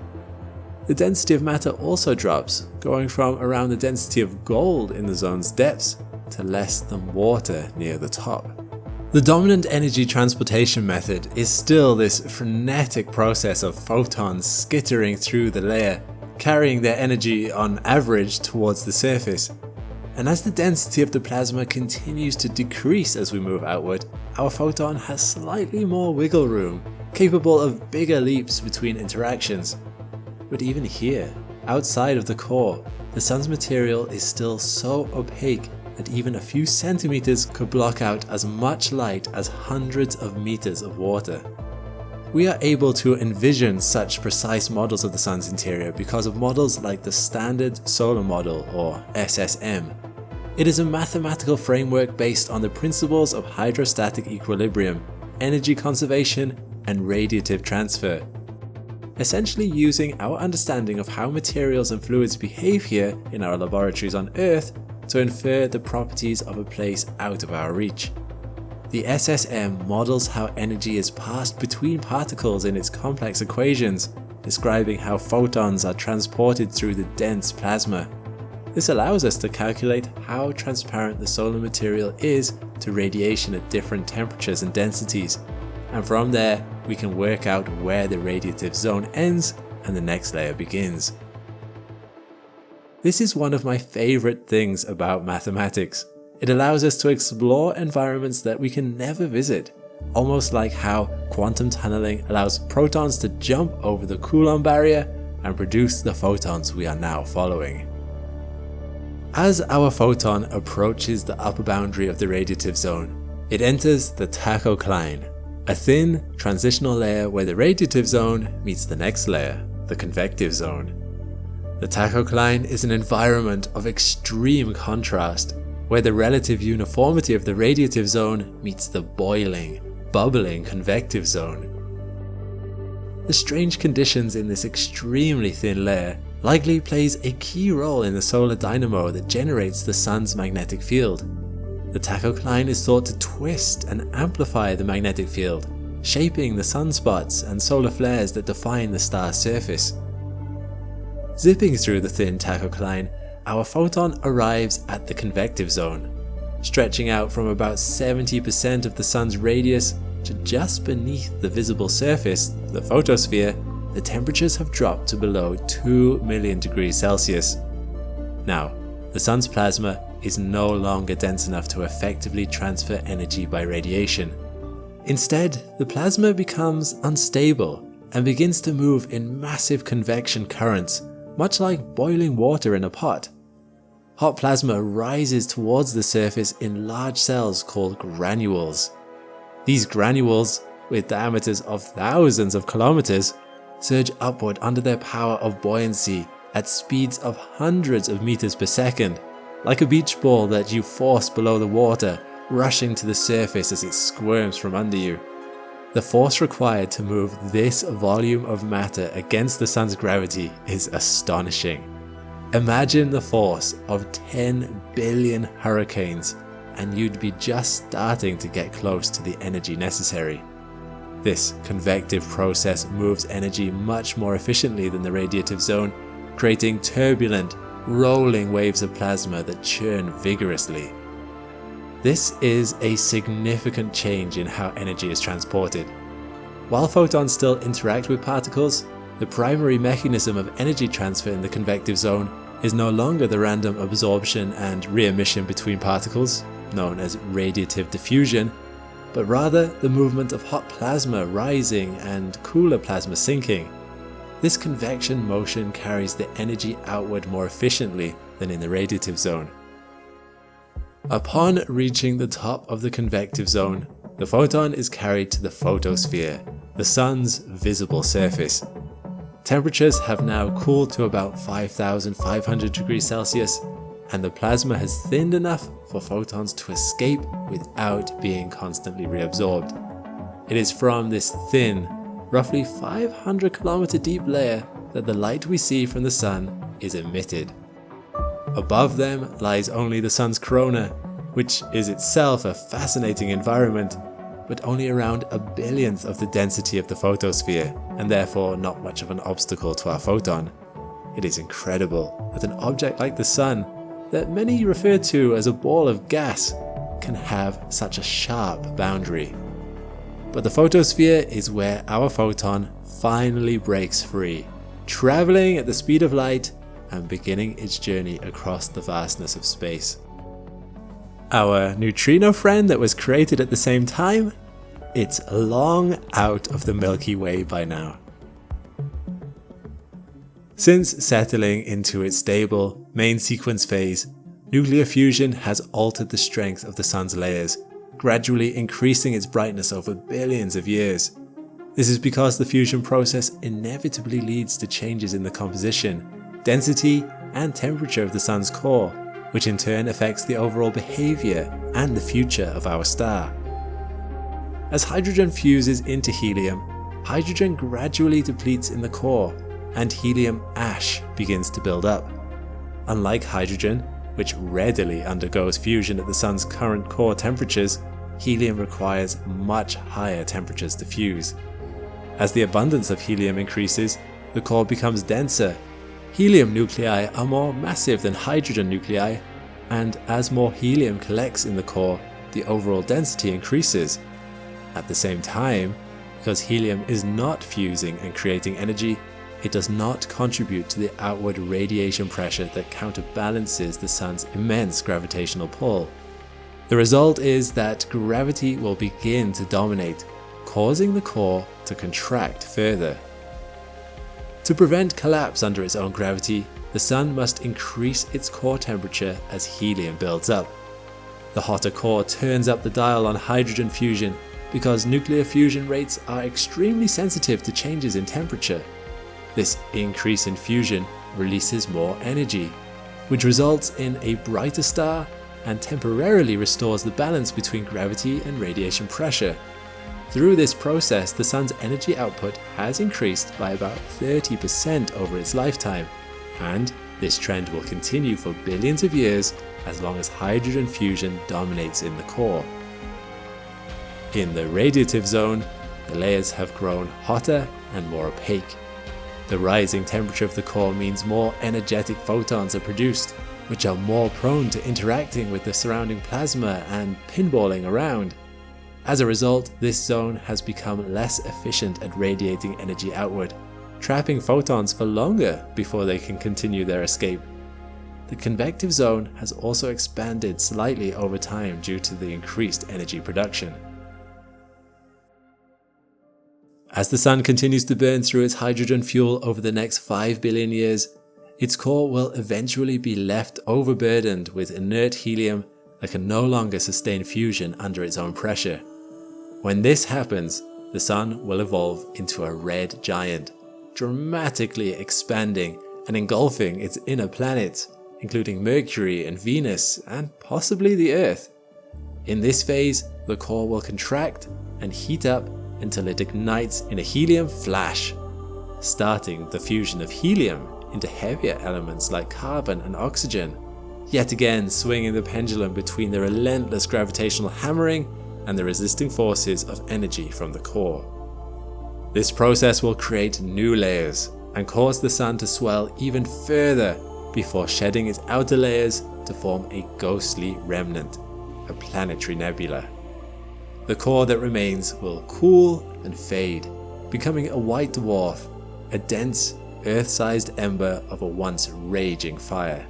The density of matter also drops, going from around the density of gold in the zone's depths to less than water near the top. The dominant energy transportation method is still this frenetic process of photons skittering through the layer, carrying their energy on average towards the surface. And as the density of the plasma continues to decrease as we move outward, our photon has slightly more wiggle room, capable of bigger leaps between interactions. But even here, outside of the core, the sun's material is still so opaque that even a few centimeters could block out as much light as hundreds of meters of water. We are able to envision such precise models of the sun's interior because of models like the Standard Solar Model, or SSM. It is a mathematical framework based on the principles of hydrostatic equilibrium, energy conservation, and radiative transfer. Essentially using our understanding of how materials and fluids behave here in our laboratories on Earth to infer the properties of a place out of our reach. The SSM models how energy is passed between particles in its complex equations, describing how photons are transported through the dense plasma. This allows us to calculate how transparent the solar material is to radiation at different temperatures and densities, and from there we can work out where the radiative zone ends and the next layer begins. This is one of my favorite things about mathematics. It allows us to explore environments that we can never visit, almost like how quantum tunneling allows protons to jump over the Coulomb barrier and produce the photons we are now following. As our photon approaches the upper boundary of the radiative zone, it enters the tachocline, a thin, transitional layer where the radiative zone meets the next layer, the convective zone. The tachocline is an environment of extreme contrast, where the relative uniformity of the radiative zone meets the boiling, bubbling convective zone. The strange conditions in this extremely thin layer likely plays a key role in the solar dynamo that generates the sun's magnetic field. The tachocline is thought to twist and amplify the magnetic field, shaping the sunspots and solar flares that define the star's surface. Zipping through the thin tachocline, our photon arrives at the convective zone, stretching out from about 70% of the sun's radius to just beneath the visible surface, the photosphere. The temperatures have dropped to below 2 million degrees Celsius. Now, the sun's plasma is no longer dense enough to effectively transfer energy by radiation. Instead, the plasma becomes unstable and begins to move in massive convection currents, much like boiling water in a pot. Hot plasma rises towards the surface in large cells called granules. These granules, with diameters of thousands of kilometers, surge upward under their power of buoyancy at speeds of hundreds of meters per second, like a beach ball that you force below the water, rushing to the surface as it squirms from under you. The force required to move this volume of matter against the sun's gravity is astonishing. Imagine the force of 10 billion hurricanes, and you'd be just starting to get close to the energy necessary. This convective process moves energy much more efficiently than the radiative zone, creating turbulent, rolling waves of plasma that churn vigorously. This is a significant change in how energy is transported. While photons still interact with particles, the primary mechanism of energy transfer in the convective zone is no longer the random absorption and re-emission between particles, known as radiative diffusion, but rather the movement of hot plasma rising and cooler plasma sinking. This convection motion carries the energy outward more efficiently than in the radiative zone. Upon reaching the top of the convective zone, the photon is carried to the photosphere, the sun's visible surface. Temperatures have now cooled to about 5,500 degrees Celsius, and the plasma has thinned enough for photons to escape without being constantly reabsorbed. It is from this thin, roughly 500 kilometer deep layer that the light we see from the sun is emitted. Above them lies only the sun's corona, which is itself a fascinating environment, but only around a billionth of the density of the photosphere, and therefore not much of an obstacle to our photon. It is incredible that an object like the sun, that many refer to as a ball of gas, can have such a sharp boundary. But the photosphere is where our photon finally breaks free, traveling at the speed of light and beginning its journey across the vastness of space. Our neutrino friend that was created at the same time? It's long out of the Milky Way by now. Since settling into its stable main sequence phase, nuclear fusion has altered the strength of the sun's layers, gradually increasing its brightness over billions of years. This is because the fusion process inevitably leads to changes in the composition, density, and temperature of the sun's core, which in turn affects the overall behavior and the future of our star. As hydrogen fuses into helium, hydrogen gradually depletes in the core, and helium ash begins to build up. Unlike hydrogen, which readily undergoes fusion at the sun's current core temperatures, helium requires much higher temperatures to fuse. As the abundance of helium increases, the core becomes denser. Helium nuclei are more massive than hydrogen nuclei, and as more helium collects in the core, the overall density increases. At the same time, because helium is not fusing and creating energy, it does not contribute to the outward radiation pressure that counterbalances the sun's immense gravitational pull. The result is that gravity will begin to dominate, causing the core to contract further. To prevent collapse under its own gravity, the sun must increase its core temperature as helium builds up. The hotter core turns up the dial on hydrogen fusion because nuclear fusion rates are extremely sensitive to changes in temperature. This increase in fusion releases more energy, which results in a brighter star and temporarily restores the balance between gravity and radiation pressure. Through this process, the sun's energy output has increased by about 30% over its lifetime, and this trend will continue for billions of years as long as hydrogen fusion dominates in the core. In the radiative zone, the layers have grown hotter and more opaque. The rising temperature of the core means more energetic photons are produced, which are more prone to interacting with the surrounding plasma and pinballing around. As a result, this zone has become less efficient at radiating energy outward, trapping photons for longer before they can continue their escape. The convective zone has also expanded slightly over time due to the increased energy production. As the sun continues to burn through its hydrogen fuel over the next 5 billion years, its core will eventually be left overburdened with inert helium that can no longer sustain fusion under its own pressure. When this happens, the sun will evolve into a red giant, dramatically expanding and engulfing its inner planets, including Mercury and Venus and possibly the Earth. In this phase, the core will contract and heat up until it ignites in a helium flash, starting the fusion of helium into heavier elements like carbon and oxygen, yet again swinging the pendulum between the relentless gravitational hammering and the resisting forces of energy from the core. This process will create new layers and cause the sun to swell even further before shedding its outer layers to form a ghostly remnant, a planetary nebula. The core that remains will cool and fade, becoming a white dwarf, a dense, Earth-sized ember of a once raging fire.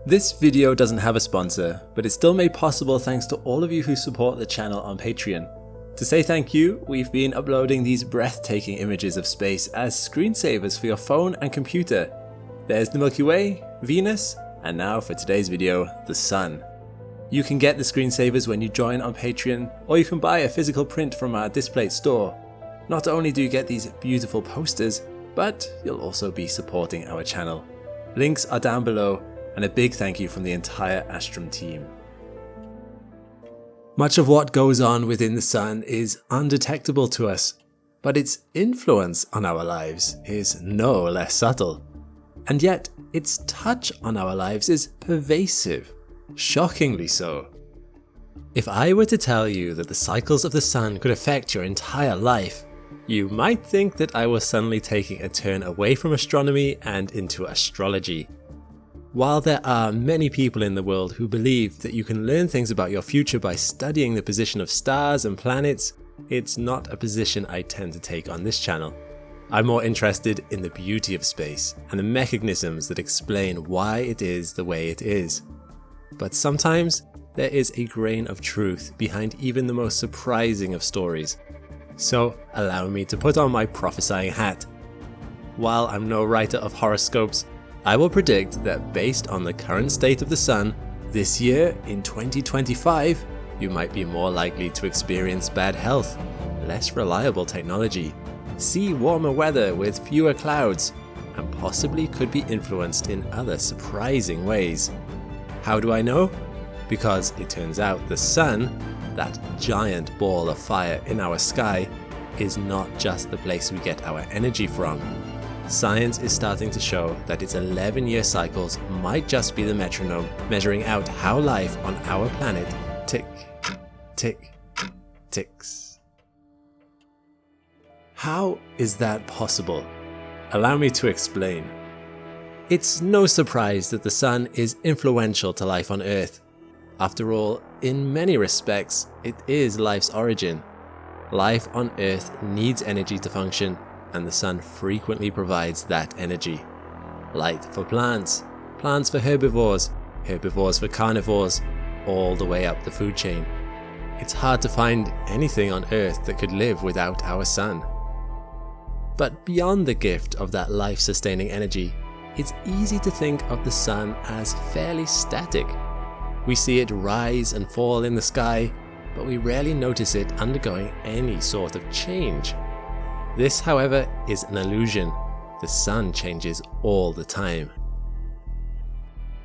This video doesn't have a sponsor, but it's still made possible thanks to all of you who support the channel on Patreon. To say thank you, we've been uploading these breathtaking images of space as screensavers for your phone and computer. There's the Milky Way, Venus, and now for today's video, the Sun. You can get the screensavers when you join on Patreon, or you can buy a physical print from our Displate store. Not only do you get these beautiful posters, but you'll also be supporting our channel. Links are down below, and a big thank you from the entire Astrum team. Much of what goes on within the sun is undetectable to us, but its influence on our lives is no less subtle. And yet, its touch on our lives is pervasive, shockingly so. If I were to tell you that the cycles of the sun could affect your entire life, you might think that I was suddenly taking a turn away from astronomy and into astrology. While there are many people in the world who believe that you can learn things about your future by studying the position of stars and planets, it's not a position I tend to take on this channel. I'm more interested in the beauty of space and the mechanisms that explain why it is the way it is. But sometimes there is a grain of truth behind even the most surprising of stories. So allow me to put on my prophesying hat. While I'm no writer of horoscopes, I will predict that based on the current state of the sun, this year in 2025, you might be more likely to experience bad health, less reliable technology, see warmer weather with fewer clouds, and possibly could be influenced in other surprising ways. How do I know? Because it turns out the sun, that giant ball of fire in our sky, is not just the place we get our energy from. Science is starting to show that its 11-year cycles might just be the metronome measuring out how life on our planet tick, tick, ticks. How is that possible? Allow me to explain. It's no surprise that the sun is influential to life on Earth. After all, in many respects, it is life's origin. Life on Earth needs energy to function, and the sun frequently provides that energy. Light for plants, plants for herbivores, herbivores for carnivores, all the way up the food chain. It's hard to find anything on Earth that could live without our sun. But beyond the gift of that life-sustaining energy, it's easy to think of the sun as fairly static. We see it rise and fall in the sky, but we rarely notice it undergoing any sort of change. This, however, is an illusion. The sun changes all the time.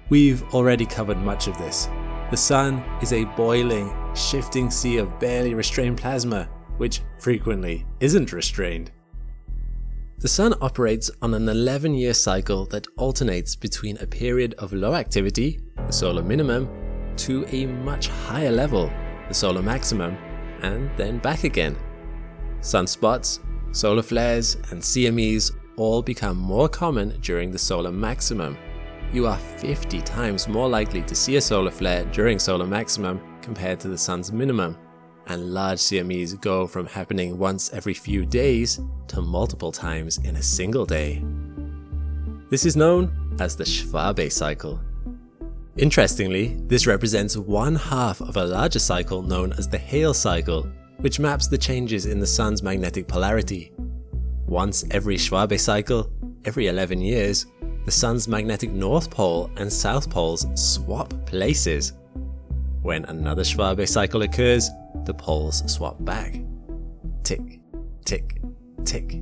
We've already covered much of this. The sun is a boiling, shifting sea of barely restrained plasma, which frequently isn't restrained. The sun operates on an 11-year cycle that alternates between a period of low activity, the solar minimum, to a much higher level, the solar maximum, and then back again. Sunspots, solar flares, and CMEs all become more common during the solar maximum. You are 50 times more likely to see a solar flare during solar maximum compared to the sun's minimum, and large CMEs go from happening once every few days to multiple times in a single day. This is known as the Schwabe cycle. Interestingly, this represents one half of a larger cycle known as the Hale cycle, which maps the changes in the sun's magnetic polarity. Once every Schwabe cycle, every 11 years, the sun's magnetic north pole and south poles swap places. When another Schwabe cycle occurs, the poles swap back. Tick, tick, tick.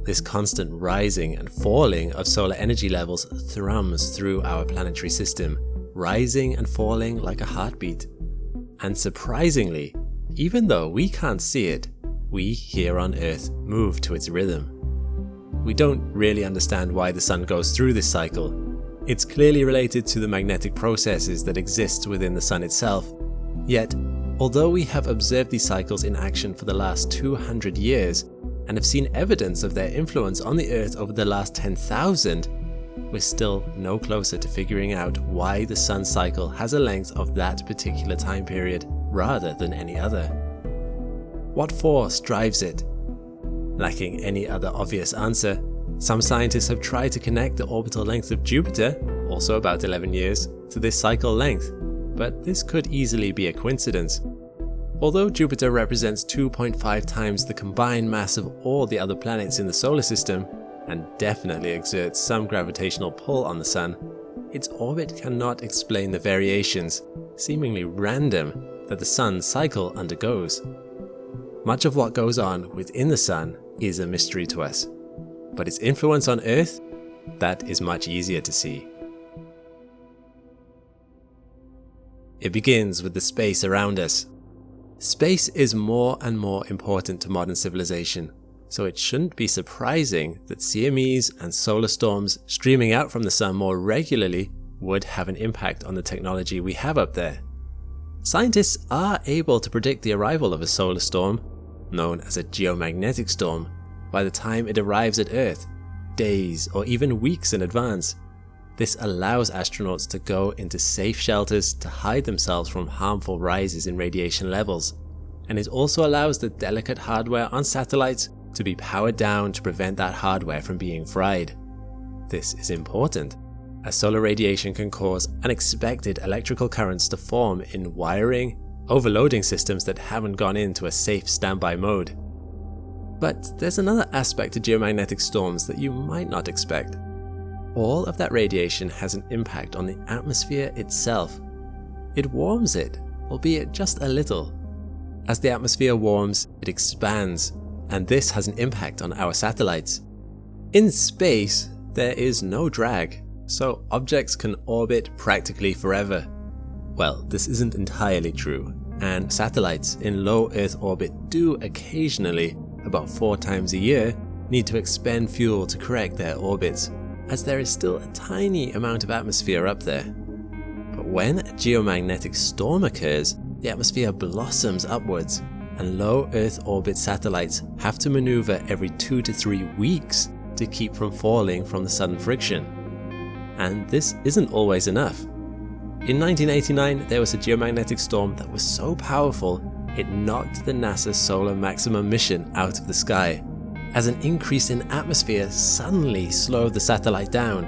This constant rising and falling of solar energy levels thrums through our planetary system, rising and falling like a heartbeat. And surprisingly, even though we can't see it, we here on Earth move to its rhythm. We don't really understand why the sun goes through this cycle. It's clearly related to the magnetic processes that exist within the sun itself. Yet, although we have observed these cycles in action for the last 200 years and have seen evidence of their influence on the Earth over the last 10,000, we're still no closer to figuring out why the sun cycle has a length of that particular time period rather than any other. What force drives it? Lacking any other obvious answer, some scientists have tried to connect the orbital length of Jupiter, also about 11 years, to this cycle length, but this could easily be a coincidence. Although Jupiter represents 2.5 times the combined mass of all the other planets in the solar system, and definitely exerts some gravitational pull on the sun, its orbit cannot explain the variations, seemingly random, that the sun's cycle undergoes. Much of what goes on within the sun is a mystery to us, but its influence on Earth, that is much easier to see. It begins with the space around us. Space is more and more important to modern civilization. so it shouldn't be surprising that CMEs and solar storms streaming out from the sun more regularly would have an impact on the technology we have up there. Scientists are able to predict the arrival of a solar storm, known as a geomagnetic storm, by the time it arrives at Earth, days or even weeks in advance. This allows astronauts to go into safe shelters to hide themselves from harmful rises in radiation levels, and it also allows the delicate hardware on satellites to be powered down to prevent that hardware from being fried. This is important, as solar radiation can cause unexpected electrical currents to form in wiring, overloading systems that haven't gone into a safe standby mode. But there's another aspect to geomagnetic storms that you might not expect. All of that radiation has an impact on the atmosphere itself. It warms it, albeit just a little. As the atmosphere warms, it expands, and this has an impact on our satellites. In space, there is no drag, so objects can orbit practically forever. Well, this isn't entirely true, and satellites in low Earth orbit do occasionally, about 4 times a year, need to expend fuel to correct their orbits, as there is still a tiny amount of atmosphere up there. But when a geomagnetic storm occurs, the atmosphere blossoms upwards, and low Earth orbit satellites have to maneuver every 2 to 3 weeks to keep from falling from the sudden friction. And this isn't always enough. In 1989, there was a geomagnetic storm that was so powerful it knocked the NASA Solar Maximum mission out of the sky, as an increase in atmosphere suddenly slowed the satellite down.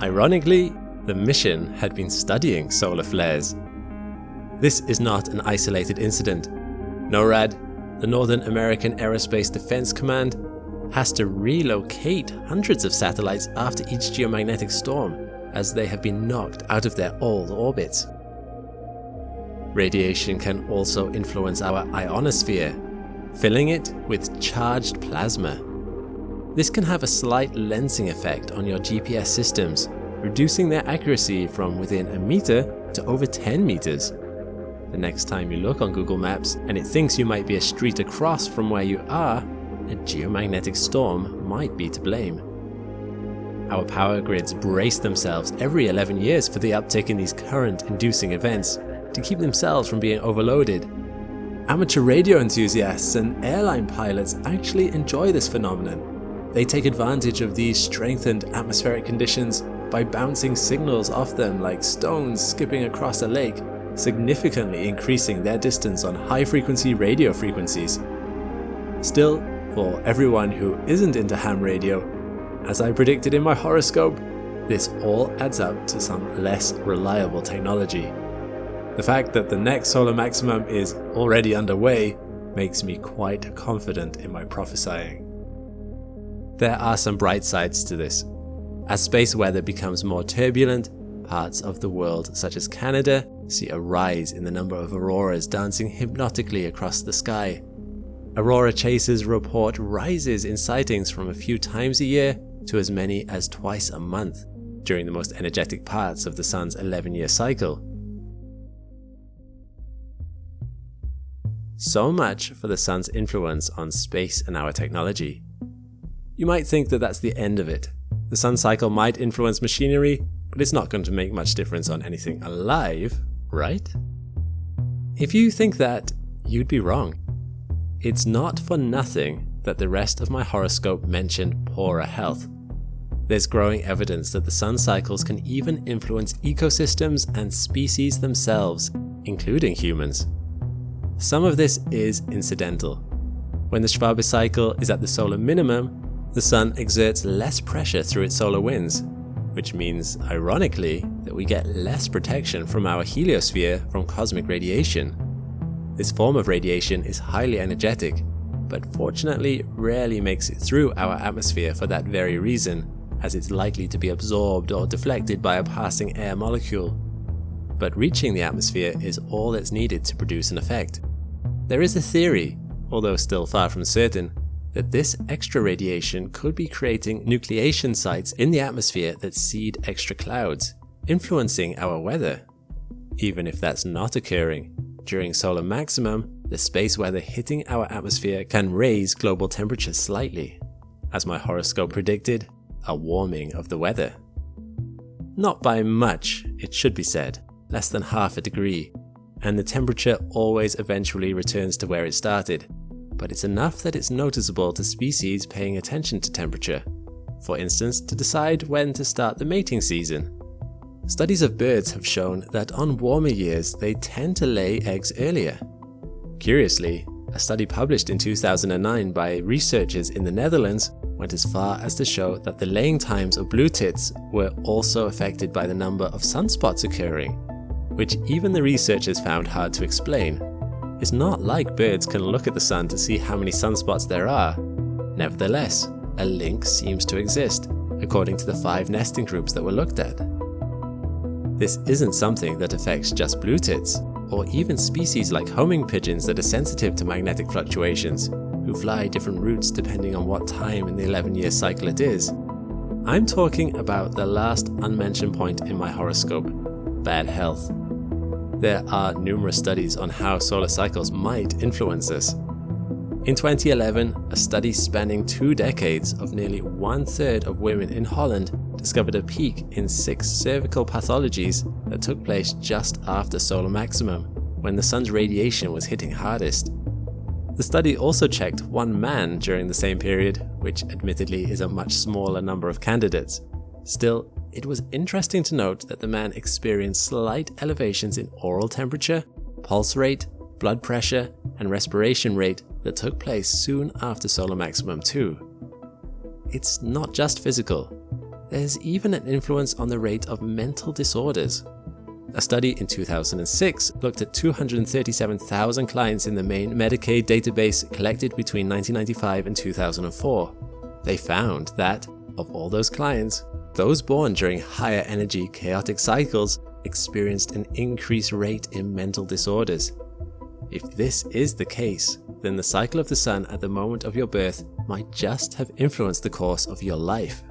Ironically, the mission had been studying solar flares. This is not an isolated incident. NORAD, the Northern American Aerospace Defense Command, has to relocate hundreds of satellites after each geomagnetic storm, as they have been knocked out of their old orbits. Radiation can also influence our ionosphere, filling it with charged plasma. This can have a slight lensing effect on your GPS systems, reducing their accuracy from within a meter to over 10 meters. The next time you look on Google Maps and it thinks you might be a street across from where you are, a geomagnetic storm might be to blame. Our power grids brace themselves every 11 years for the uptick in these current-inducing events to keep themselves from being overloaded. Amateur radio enthusiasts and airline pilots actually enjoy this phenomenon. They take advantage of these strengthened atmospheric conditions by bouncing signals off them like stones skipping across a lake, significantly increasing their distance on high-frequency radio frequencies. Still, for everyone who isn't into ham radio, as I predicted in my horoscope, this all adds up to some less reliable technology. The fact that the next solar maximum is already underway makes me quite confident in my prophesying. There are some bright sides to this. As space weather becomes more turbulent, parts of the world such as Canada see a rise in the number of auroras dancing hypnotically across the sky. Aurora chasers report rises in sightings from a few times a year to as many as twice a month during the most energetic parts of the sun's 11-year cycle. So much for the sun's influence on space and our technology. You might think that that's the end of it. The sun cycle might influence machinery, but it's not going to make much difference on anything alive, right? If you think that, you'd be wrong. It's not for nothing that the rest of my horoscope mentioned poorer health. There's growing evidence that the sun cycles can even influence ecosystems and species themselves, including humans. Some of this is incidental. When the Schwabe cycle is at the solar minimum, the sun exerts less pressure through its solar winds, which means, ironically, that we get less protection from our heliosphere from cosmic radiation. This form of radiation is highly energetic, but fortunately rarely makes it through our atmosphere for that very reason, as it's likely to be absorbed or deflected by a passing air molecule. But reaching the atmosphere is all that's needed to produce an effect. There is a theory, although still far from certain, that this extra radiation could be creating nucleation sites in the atmosphere that seed extra clouds, influencing our weather. Even if that's not occurring, during solar maximum, the space weather hitting our atmosphere can raise global temperatures slightly. As my horoscope predicted, a warming of the weather. Not by much, it should be said, less than half a degree, and the temperature always eventually returns to where it started, but it's enough that it's noticeable to species paying attention to temperature, for instance to decide when to start the mating season. Studies of birds have shown that on warmer years they tend to lay eggs earlier. Curiously, a study published in 2009 by researchers in the Netherlands went as far as to show that the laying times of blue tits were also affected by the number of sunspots occurring, which even the researchers found hard to explain. It's not like birds can look at the sun to see how many sunspots there are. Nevertheless, a link seems to exist, according to the 5 nesting groups that were looked at. This isn't something that affects just blue tits, or even species like homing pigeons that are sensitive to magnetic fluctuations, who fly different routes depending on what time in the 11-year cycle it is. I'm talking about the last unmentioned point in my horoscope, bad health. There are numerous studies on how solar cycles might influence us. In 2011, a study spanning 2 decades of nearly 1/3 of women in Holland discovered a peak in 6 cervical pathologies that took place just after solar maximum, when the sun's radiation was hitting hardest. The study also checked 1 man during the same period, which admittedly is a much smaller number of candidates. Still, it was interesting to note that the man experienced slight elevations in oral temperature, pulse rate, blood pressure, and respiration rate that took place soon after solar maximum too. It's not just physical. There's even an influence on the rate of mental disorders. A study in 2006 looked at 237,000 clients in the main Medicaid database collected between 1995 and 2004. They found that, of all those clients, those born during higher energy chaotic cycles experienced an increased rate in mental disorders. If this is the case, then the cycle of the sun at the moment of your birth might just have influenced the course of your life.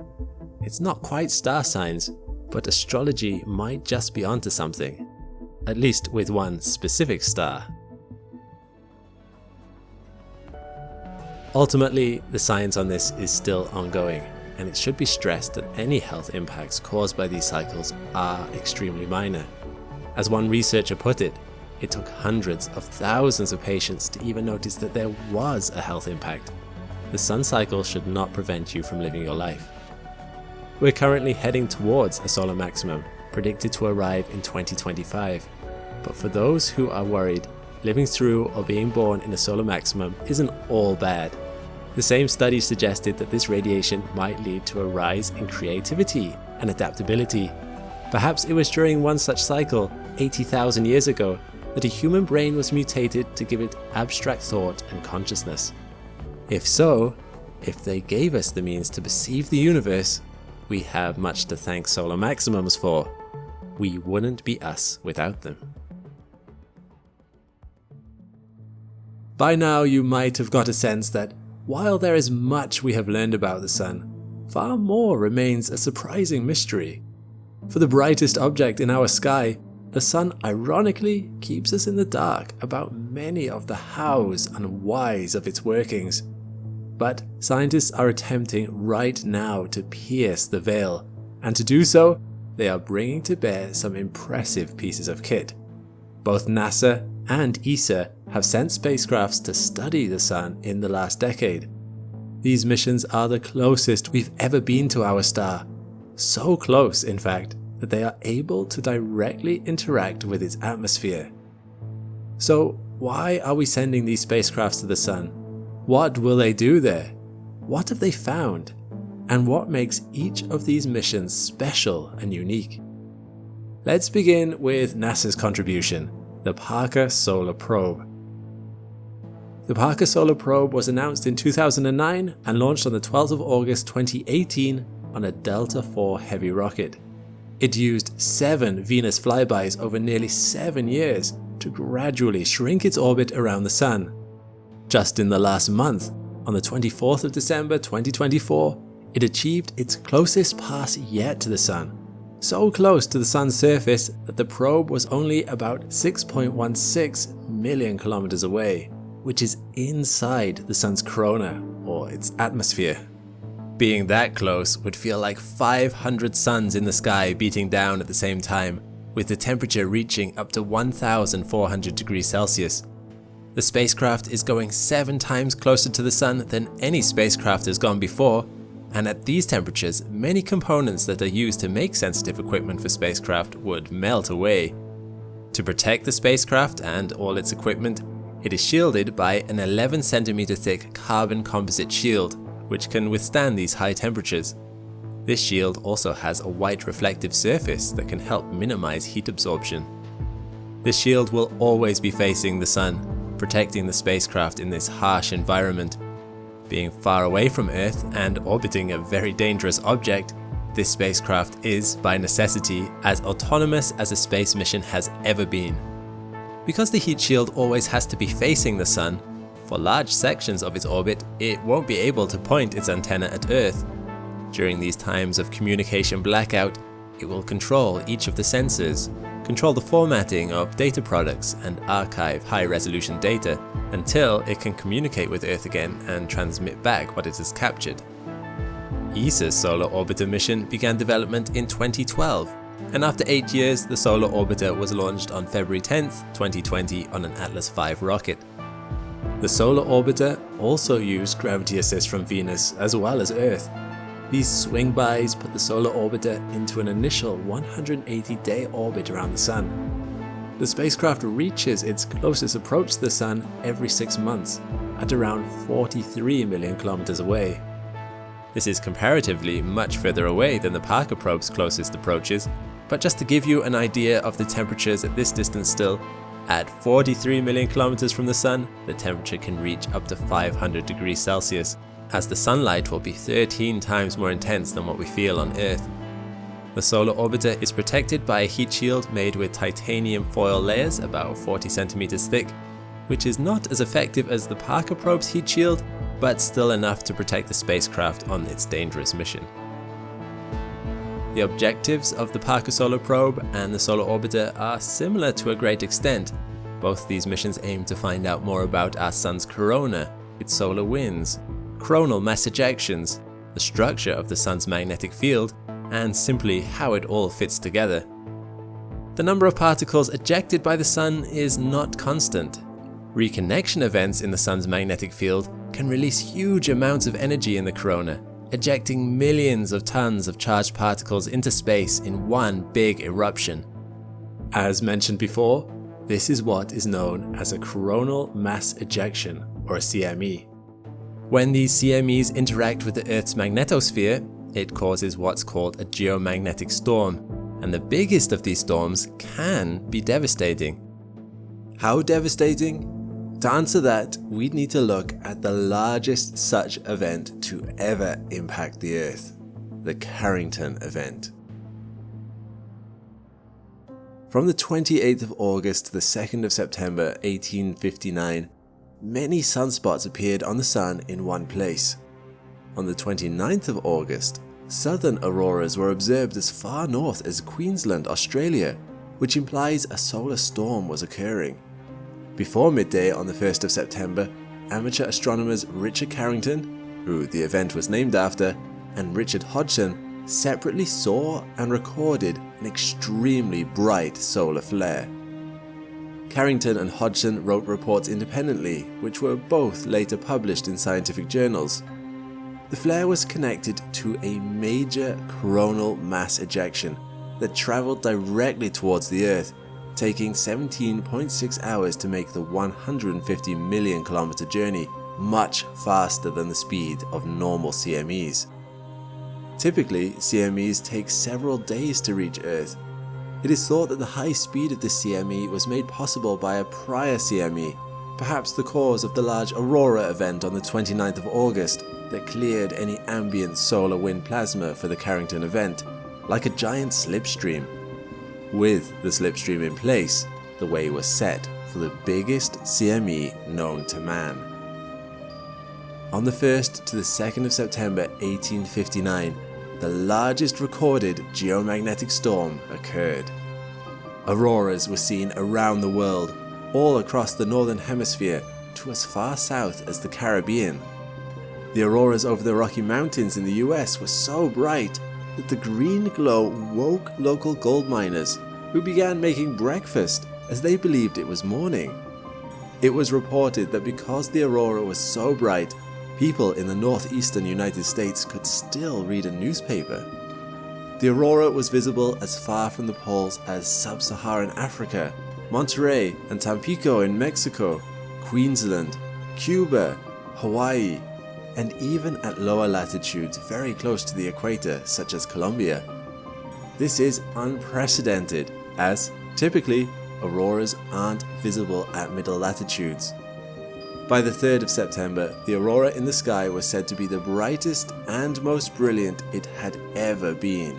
It's not quite star signs, but astrology might just be onto something, at least with one specific star. Ultimately, the science on this is still ongoing, and it should be stressed that any health impacts caused by these cycles are extremely minor. As one researcher put it took hundreds of thousands of patients to even notice that there was a health impact. The sun cycle should not prevent you from living your life. We're currently heading towards a solar maximum, predicted to arrive in 2025. But for those who are worried, living through or being born in a solar maximum isn't all bad. The same study suggested that this radiation might lead to a rise in creativity and adaptability. Perhaps it was during one such cycle, 80,000 years ago, that a human brain was mutated to give it abstract thought and consciousness. If so, if they gave us the means to perceive the universe, we have much to thank solar maximums for. We wouldn't be us without them. By now you might have got a sense that while there is much we have learned about the sun, far more remains a surprising mystery. For the brightest object in our sky, the sun ironically keeps us in the dark about many of the hows and whys of its workings. But scientists are attempting right now to pierce the veil, and to do so, they are bringing to bear some impressive pieces of kit. Both NASA and ESA have sent spacecrafts to study the sun in the last decade. These missions are the closest we've ever been to our star. So close, in fact, that they are able to directly interact with its atmosphere. So why are we sending these spacecrafts to the sun? What will they do there? What have they found? And what makes each of these missions special and unique? Let's begin with NASA's contribution, the Parker Solar Probe. The Parker Solar Probe was announced in 2009 and launched on the 12th of August 2018 on a Delta IV Heavy rocket. It used 7 Venus flybys over nearly 7 years to gradually shrink its orbit around the Sun. Just in the last month, on the 24th of December 2024, it achieved its closest pass yet to the Sun. So close to the Sun's surface that the probe was only about 6.16 million kilometers away, which is inside the sun's corona, or its atmosphere. Being that close would feel like 500 suns in the sky beating down at the same time, with the temperature reaching up to 1,400 degrees Celsius. The spacecraft is going 7 times closer to the sun than any spacecraft has gone before, and at these temperatures, many components that are used to make sensitive equipment for spacecraft would melt away. To protect the spacecraft and all its equipment, it is shielded by an 11 cm thick carbon composite shield, which can withstand these high temperatures. This shield also has a white reflective surface that can help minimize heat absorption. This shield will always be facing the sun, protecting the spacecraft in this harsh environment. Being far away from Earth and orbiting a very dangerous object, this spacecraft is, by necessity, as autonomous as a space mission has ever been. Because the heat shield always has to be facing the sun, for large sections of its orbit, it won't be able to point its antenna at Earth. During these times of communication blackout, it will control each of the sensors, control the formatting of data products, and archive high-resolution data until it can communicate with Earth again and transmit back what it has captured. ESA's Solar Orbiter mission began development in 2012, and after 8 years, the Solar Orbiter was launched on February 10th, 2020 on an Atlas V rocket. The Solar Orbiter also used gravity assist from Venus as well as Earth. These swing-bys put the Solar Orbiter into an initial 180-day orbit around the Sun. The spacecraft reaches its closest approach to the Sun every 6 months, at around 43 million kilometers away. This is comparatively much further away than the Parker probe's closest approaches, but just to give you an idea of the temperatures at this distance still, at 43 million kilometers from the Sun, the temperature can reach up to 500 degrees Celsius, as the sunlight will be 13 times more intense than what we feel on Earth. The Solar Orbiter is protected by a heat shield made with titanium foil layers about 40 centimeters thick, which is not as effective as the Parker probe's heat shield, but still enough to protect the spacecraft on its dangerous mission. The objectives of the Parker Solar Probe and the Solar Orbiter are similar to a great extent. Both these missions aim to find out more about our Sun's corona, its solar winds, coronal mass ejections, the structure of the Sun's magnetic field, and simply how it all fits together. The number of particles ejected by the Sun is not constant. Reconnection events in the Sun's magnetic field can release huge amounts of energy in the corona, ejecting millions of tons of charged particles into space in one big eruption. As mentioned before, this is what is known as a coronal mass ejection, or a CME. When these CMEs interact with the Earth's magnetosphere, it causes what's called a geomagnetic storm, and the biggest of these storms can be devastating. How devastating? To answer that, we'd need to look at the largest such event to ever impact the Earth, the Carrington event. From the 28th of August to the 2nd of September 1859, many sunspots appeared on the Sun in one place. On the 29th of August, southern auroras were observed as far north as Queensland, Australia, which implies a solar storm was occurring. Before midday on the 1st of September, amateur astronomers Richard Carrington, who the event was named after, and Richard Hodgson separately saw and recorded an extremely bright solar flare. Carrington and Hodgson wrote reports independently, which were both later published in scientific journals. The flare was connected to a major coronal mass ejection that traveled directly towards the Earth, taking 17.6 hours to make the 150 million kilometer journey, much faster than the speed of normal CMEs. Typically, CMEs take several days to reach Earth. It is thought that the high speed of the CME was made possible by a prior CME, perhaps the cause of the large aurora event on the 29th of August that cleared any ambient solar wind plasma for the Carrington event, like a giant slipstream. With the slipstream in place, the way was set for the biggest CME known to man. On the 1st to the 2nd of September 1859, the largest recorded geomagnetic storm occurred. Auroras were seen around the world, all across the northern hemisphere to as far south as the Caribbean. The auroras over the Rocky Mountains in the US were so bright that the green glow woke local gold miners, who began making breakfast as they believed it was morning. It was reported that because the aurora was so bright, people in the northeastern United States could still read a newspaper. The aurora was visible as far from the poles as sub-Saharan Africa, Monterey and Tampico in Mexico, Queensland, Cuba, Hawaii, and even at lower latitudes very close to the equator, such as Colombia. This is unprecedented, as typically auroras aren't visible at middle latitudes. By the 3rd of September, the aurora in the sky was said to be the brightest and most brilliant it had ever been.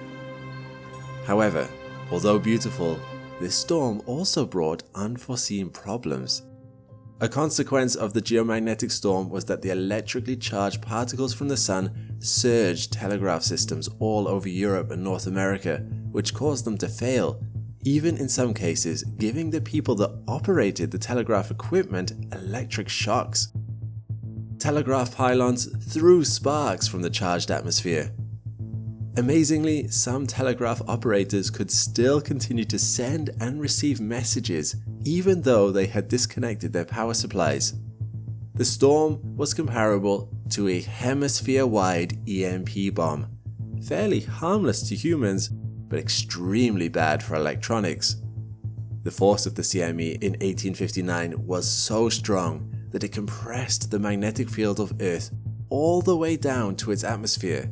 However, although beautiful, this storm also brought unforeseen problems. A consequence of the geomagnetic storm was that the electrically charged particles from the sun surged telegraph systems all over Europe and North America, which caused them to fail, even in some cases giving the people that operated the telegraph equipment electric shocks. Telegraph pylons threw sparks from the charged atmosphere. Amazingly, some telegraph operators could still continue to send and receive messages even though they had disconnected their power supplies. The storm was comparable to a hemisphere-wide EMP bomb, fairly harmless to humans, but extremely bad for electronics. The force of the CME in 1859 was so strong that it compressed the magnetic field of Earth all the way down to its atmosphere.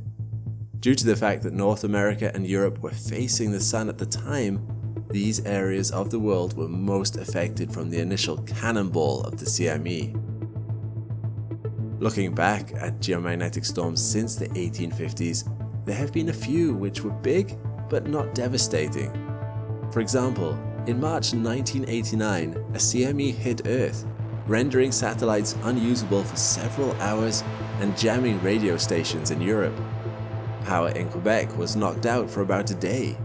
Due to the fact that North America and Europe were facing the sun at the time, these areas of the world were most affected from the initial cannonball of the CME. Looking back at geomagnetic storms since the 1850s, there have been a few which were big but not devastating. For example, in March 1989, a CME hit Earth, rendering satellites unusable for several hours and jamming radio stations in Europe. Power in Quebec was knocked out for about a day.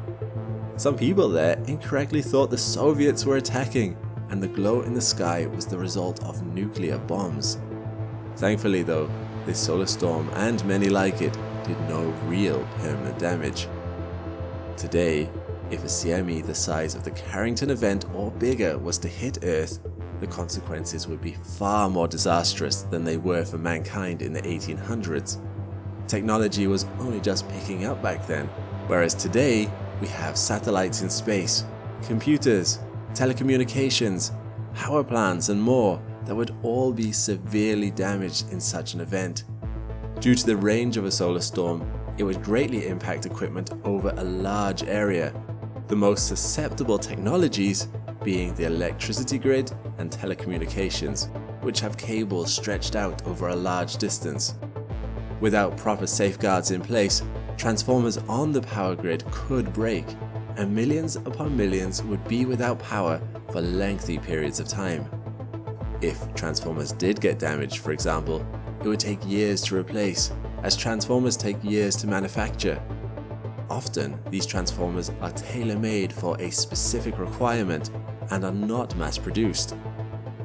Some people there incorrectly thought the Soviets were attacking, and the glow in the sky was the result of nuclear bombs. Thankfully though, this solar storm and many like it did no real permanent damage. Today, if a CME the size of the Carrington event or bigger was to hit Earth, the consequences would be far more disastrous than they were for mankind in the 1800s. Technology was only just picking up back then, whereas today we have satellites in space, computers, telecommunications, power plants and more that would all be severely damaged in such an event. Due to the range of a solar storm, it would greatly impact equipment over a large area, the most susceptible technologies being the electricity grid and telecommunications, which have cables stretched out over a large distance. Without proper safeguards in place, transformers on the power grid could break, and millions upon millions would be without power for lengthy periods of time. If transformers did get damaged, for example, it would take years to replace, as transformers take years to manufacture. Often, these transformers are tailor-made for a specific requirement and are not mass-produced.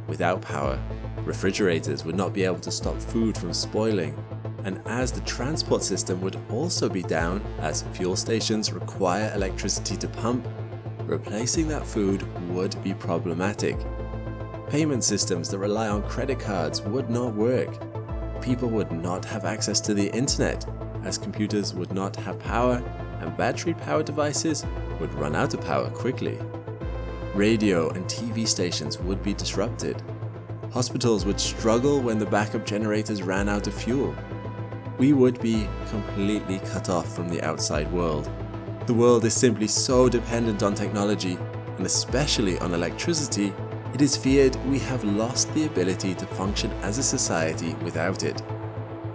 Without power, refrigerators would not be able to stop food from spoiling, and as the transport system would also be down, as fuel stations require electricity to pump, replacing that food would be problematic. Payment systems that rely on credit cards would not work. People would not have access to the internet, as computers would not have power, and battery-powered devices would run out of power quickly. Radio and TV stations would be disrupted. Hospitals would struggle when the backup generators ran out of fuel. We would be completely cut off from the outside world. The world is simply so dependent on technology, and especially on electricity, it is feared we have lost the ability to function as a society without it.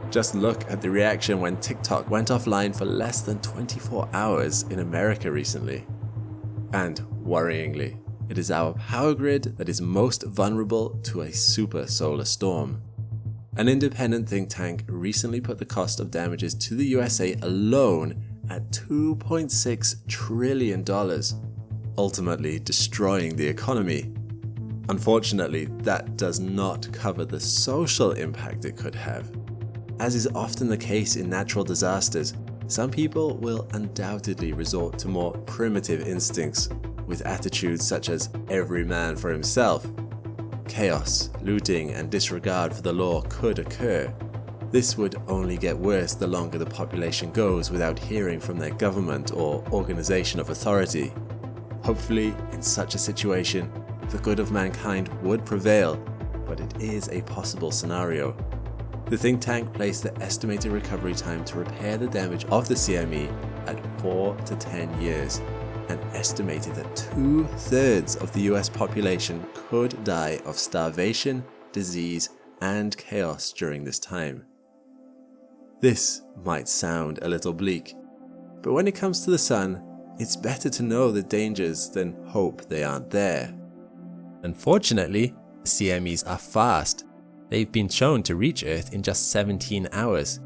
Just look at the reaction when TikTok went offline for less than 24 hours in America recently. And worryingly, it is our power grid that is most vulnerable to a super solar storm. An independent think tank recently put the cost of damages to the USA alone at $2.6 trillion, ultimately destroying the economy. Unfortunately, that does not cover the social impact it could have. As is often the case in natural disasters, some people will undoubtedly resort to more primitive instincts, with attitudes such as every man for himself. Chaos, looting, and disregard for the law could occur. This would only get worse the longer the population goes without hearing from their government or organization of authority. Hopefully, in such a situation, the good of mankind would prevail, but it is a possible scenario. The think tank placed the estimated recovery time to repair the damage of the CME at 4 to 10 years, and estimated that 2/3 of the US population could die of starvation, disease, and chaos during this time. This might sound a little bleak, but when it comes to the sun, it's better to know the dangers than hope they aren't there. Unfortunately, CMEs are fast. They've been shown to reach Earth in just 17 hours.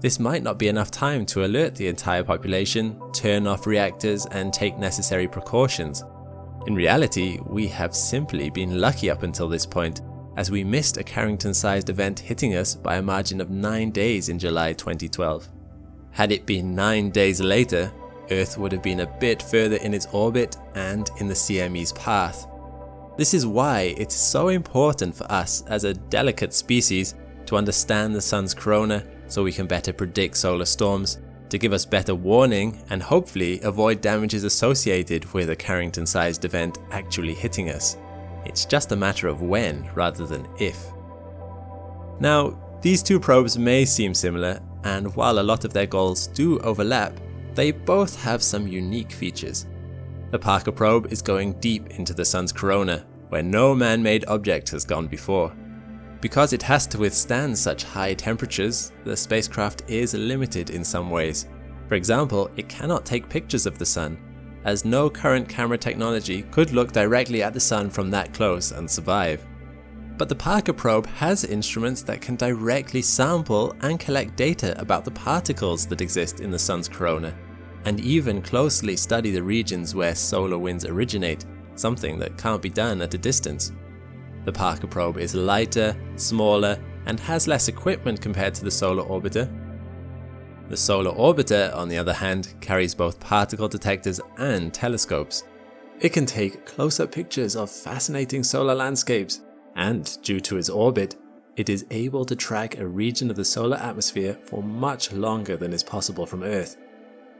This might not be enough time to alert the entire population, turn off reactors, and take necessary precautions. In reality, we have simply been lucky up until this point, as we missed a Carrington-sized event hitting us by a margin of 9 days in July 2012. Had it been 9 days later, Earth would have been a bit further in its orbit and in the CME's path. This is why it's so important for us as a delicate species to understand the sun's corona so we can better predict solar storms, to give us better warning and hopefully avoid damages associated with a Carrington-sized event actually hitting us. It's just a matter of when rather than if. Now, these two probes may seem similar, and while a lot of their goals do overlap, they both have some unique features. The Parker probe is going deep into the sun's corona, where no man-made object has gone before. Because it has to withstand such high temperatures, the spacecraft is limited in some ways. For example, it cannot take pictures of the sun, as no current camera technology could look directly at the sun from that close and survive. But the Parker probe has instruments that can directly sample and collect data about the particles that exist in the sun's corona, and even closely study the regions where solar winds originate, something that can't be done at a distance. The Parker probe is lighter, smaller, and has less equipment compared to the solar orbiter. The solar orbiter, on the other hand, carries both particle detectors and telescopes. It can take close-up pictures of fascinating solar landscapes, and due to its orbit, it is able to track a region of the solar atmosphere for much longer than is possible from Earth.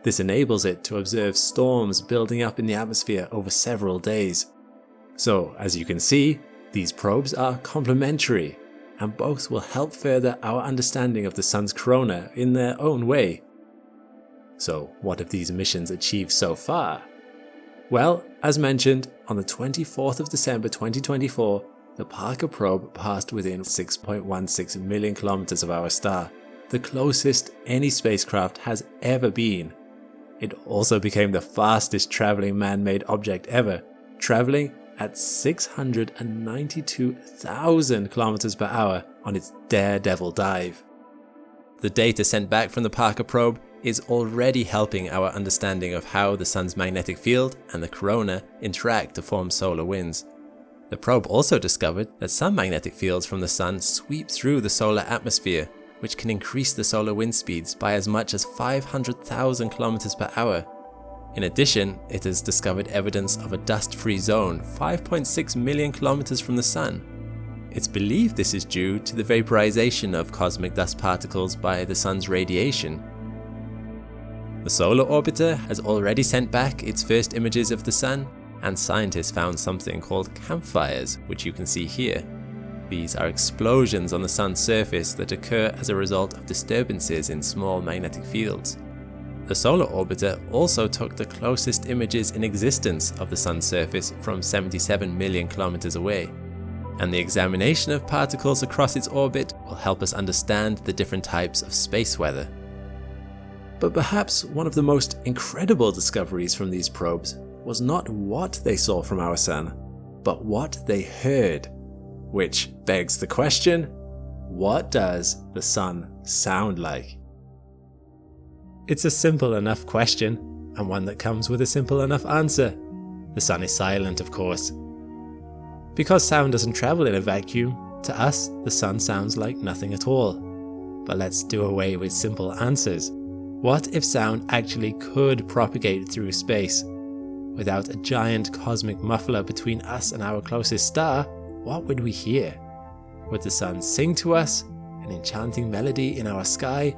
This enables it to observe storms building up in the atmosphere over several days. So, as you can see, these probes are complementary, and both will help further our understanding of the sun's corona in their own way. So, what have these missions achieved so far? Well, as mentioned, on the 24th of December 2024, the Parker probe passed within 6.16 million kilometers of our star, the closest any spacecraft has ever been. It also became the fastest traveling man-made object ever, traveling at 692,000 kilometers per hour on its daredevil dive. The data sent back from the Parker probe is already helping our understanding of how the sun's magnetic field and the corona interact to form solar winds. The probe also discovered that some magnetic fields from the sun sweep through the solar atmosphere, which can increase the solar wind speeds by as much as 500,000 kilometers per hour. In addition, it has discovered evidence of a dust-free zone 5.6 million kilometers from the sun. It's believed this is due to the vaporization of cosmic dust particles by the sun's radiation. The solar orbiter has already sent back its first images of the sun, and scientists found something called campfires, which you can see here. These are explosions on the sun's surface that occur as a result of disturbances in small magnetic fields. The solar orbiter also took the closest images in existence of the sun's surface from 77 million kilometers away, and the examination of particles across its orbit will help us understand the different types of space weather. But perhaps one of the most incredible discoveries from these probes was not what they saw from our sun, but what they heard. Which begs the question, what does the sun sound like? It's a simple enough question, and one that comes with a simple enough answer. The sun is silent, of course. Because sound doesn't travel in a vacuum, to us the sun sounds like nothing at all. But let's do away with simple answers. What if sound actually could propagate through space? Without a giant cosmic muffler between us and our closest star, what would we hear? Would the sun sing to us, an enchanting melody in our sky,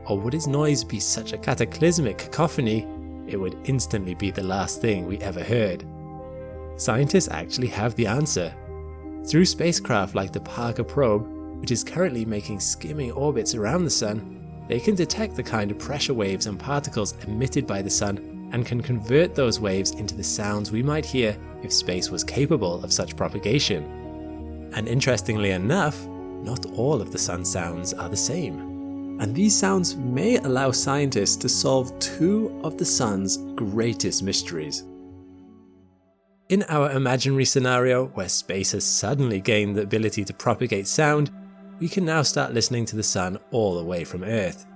or would its noise be such a cataclysmic cacophony it would instantly be the last thing we ever heard? Scientists actually have the answer. Through spacecraft like the Parker probe, which is currently making skimming orbits around the sun, they can detect the kind of pressure waves and particles emitted by the sun and can convert those waves into the sounds we might hear if space was capable of such propagation. And interestingly enough, not all of the sun's sounds are the same. And these sounds may allow scientists to solve two of the sun's greatest mysteries. In our imaginary scenario, where space has suddenly gained the ability to propagate sound, we can now start listening to the sun all the way from Earth.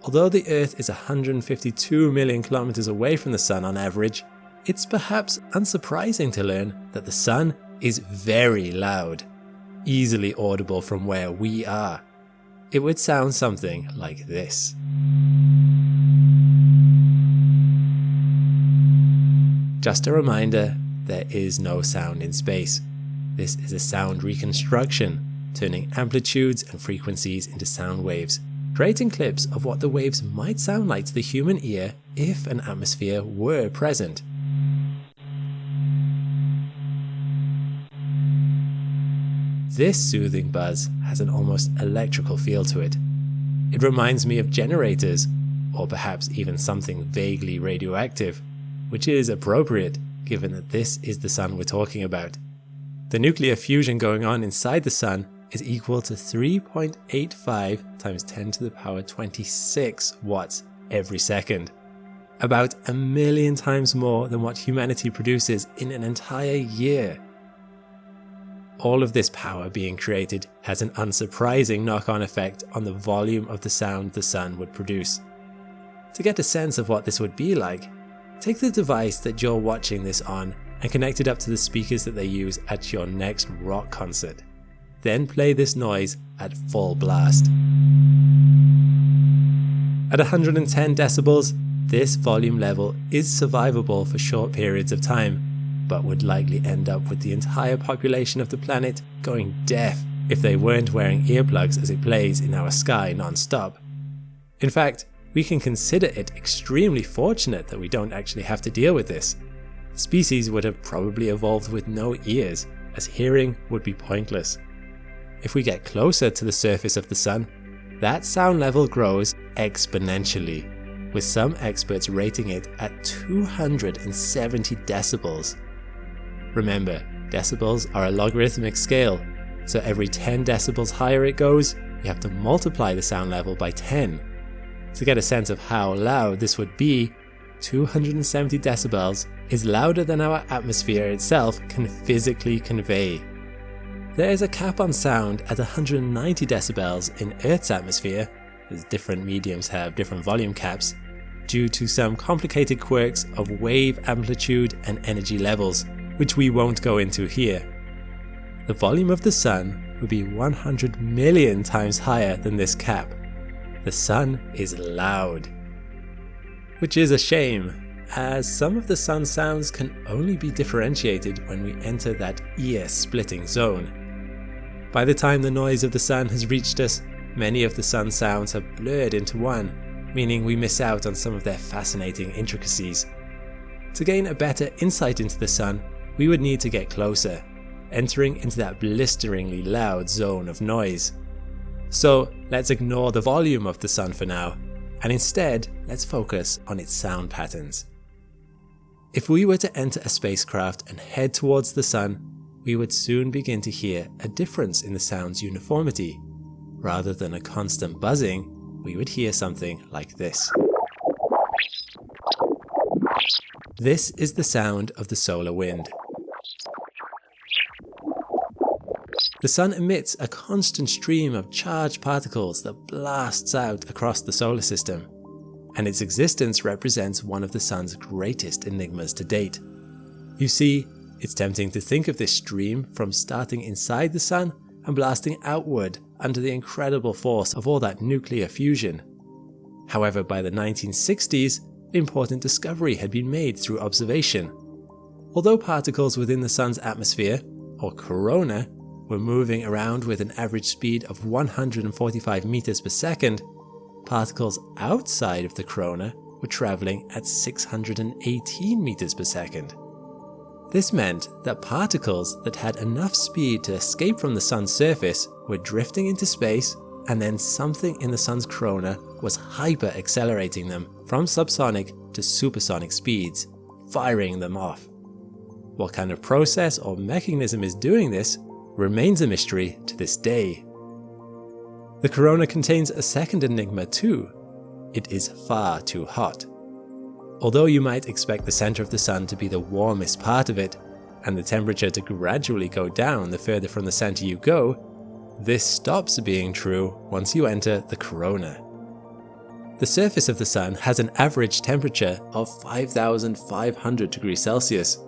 Although the Earth is 152 million kilometers away from the sun on average, it's perhaps unsurprising to learn that the sun is very loud, easily audible from where we are. It would sound something like this. Just a reminder, there is no sound in space. This is a sound reconstruction, turning amplitudes and frequencies into sound waves, creating clips of what the waves might sound like to the human ear if an atmosphere were present. This soothing buzz has an almost electrical feel to it. It reminds me of generators, or perhaps even something vaguely radioactive, which is appropriate given that this is the sun we're talking about. The nuclear fusion going on inside the sun is equal to 3.85 times 10 to the power 26 watts every second. About 1 million times more than what humanity produces in an entire year. All of this power being created has an unsurprising knock-on effect on the volume of the sound the sun would produce. To get a sense of what this would be like, take the device that you're watching this on and connect it up to the speakers that they use at your next rock concert. Then play this noise at full blast. At 110 decibels, this volume level is survivable for short periods of time, but would likely end up with the entire population of the planet going deaf if they weren't wearing earplugs as it plays in our sky non-stop. In fact, we can consider it extremely fortunate that we don't actually have to deal with this. Species would have probably evolved with no ears, as hearing would be pointless. If we get closer to the surface of the sun, that sound level grows exponentially, with some experts rating it at 270 decibels. Remember, decibels are a logarithmic scale, so every 10 decibels higher it goes, you have to multiply the sound level by 10. To get a sense of how loud this would be, 270 decibels is louder than our atmosphere itself can physically convey. There is a cap on sound at 190 decibels in Earth's atmosphere, as different mediums have different volume caps, due to some complicated quirks of wave amplitude and energy levels, which we won't go into here. The volume of the sun would be 100 million times higher than this cap. The sun is loud. Which is a shame, as some of the sun's sounds can only be differentiated when we enter that ear-splitting zone. By the time the noise of the sun has reached us, many of the sun's sounds have blurred into one, meaning we miss out on some of their fascinating intricacies. To gain a better insight into the sun, we would need to get closer, entering into that blisteringly loud zone of noise. So let's ignore the volume of the sun for now, and instead let's focus on its sound patterns. If we were to enter a spacecraft and head towards the sun, we would soon begin to hear a difference in the sound's uniformity. Rather than a constant buzzing, we would hear something like this. This is the sound of the solar wind. The sun emits a constant stream of charged particles that blasts out across the solar system, and its existence represents one of the sun's greatest enigmas to date. You see, It's tempting to think of this stream from starting inside the Sun and blasting outward under the incredible force of all that nuclear fusion. However, by the 1960s, an important discovery had been made through observation. Although particles within the Sun's atmosphere, or corona, were moving around with an average speed of 145 meters per second, particles outside of the corona were traveling at 618 meters per second. This meant that particles that had enough speed to escape from the Sun's surface were drifting into space, and then something in the Sun's corona was hyper-accelerating them from subsonic to supersonic speeds, firing them off. What kind of process or mechanism is doing this remains a mystery to this day. The corona contains a second enigma too. It is far too hot. Although you might expect the center of the Sun to be the warmest part of it, and the temperature to gradually go down the further from the center you go, this stops being true once you enter the corona. The surface of the Sun has an average temperature of 5,500 degrees Celsius,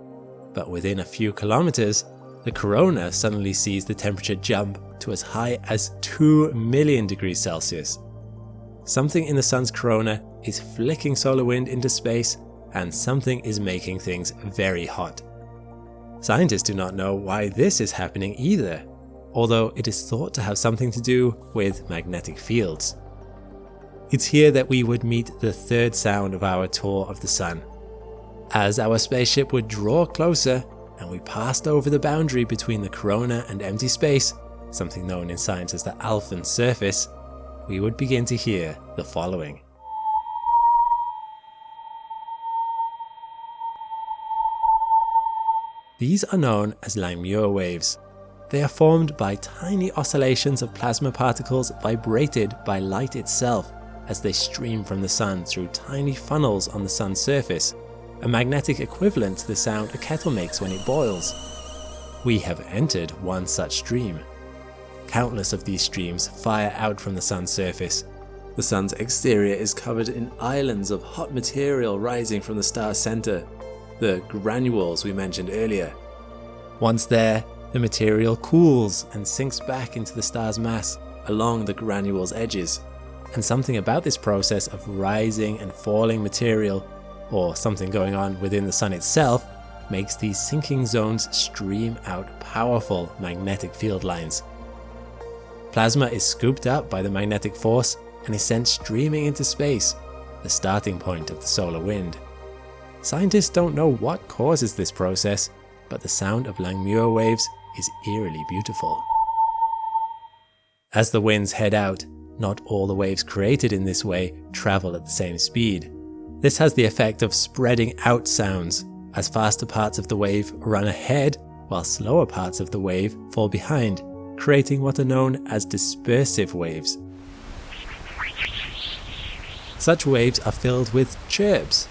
but within a few kilometers, the corona suddenly sees the temperature jump to as high as 2 million degrees Celsius. Something in the Sun's corona is flicking solar wind into space, and something is making things very hot. Scientists do not know why this is happening either, although it is thought to have something to do with magnetic fields. It's here that we would meet the third sound of our tour of the Sun. As our spaceship would draw closer and we passed over the boundary between the corona and empty space, something known in science as the Alphen surface, we would begin to hear the following. These are known as Langmuir waves. They are formed by tiny oscillations of plasma particles vibrated by light itself as they stream from the Sun through tiny funnels on the Sun's surface, a magnetic equivalent to the sound a kettle makes when it boils. We have entered one such stream. Countless of these streams fire out from the Sun's surface. The Sun's exterior is covered in islands of hot material rising from the star's center, the granules we mentioned earlier. Once there, the material cools and sinks back into the star's mass along the granules' edges. And something about this process of rising and falling material, or something going on within the Sun itself, makes these sinking zones stream out powerful magnetic field lines. Plasma is scooped up by the magnetic force and is sent streaming into space, the starting point of the solar wind. Scientists don't know what causes this process, but the sound of Langmuir waves is eerily beautiful. As the winds head out, not all the waves created in this way travel at the same speed. This has the effect of spreading out sounds, as faster parts of the wave run ahead while slower parts of the wave fall behind, creating what are known as dispersive waves. Such waves are filled with chirps,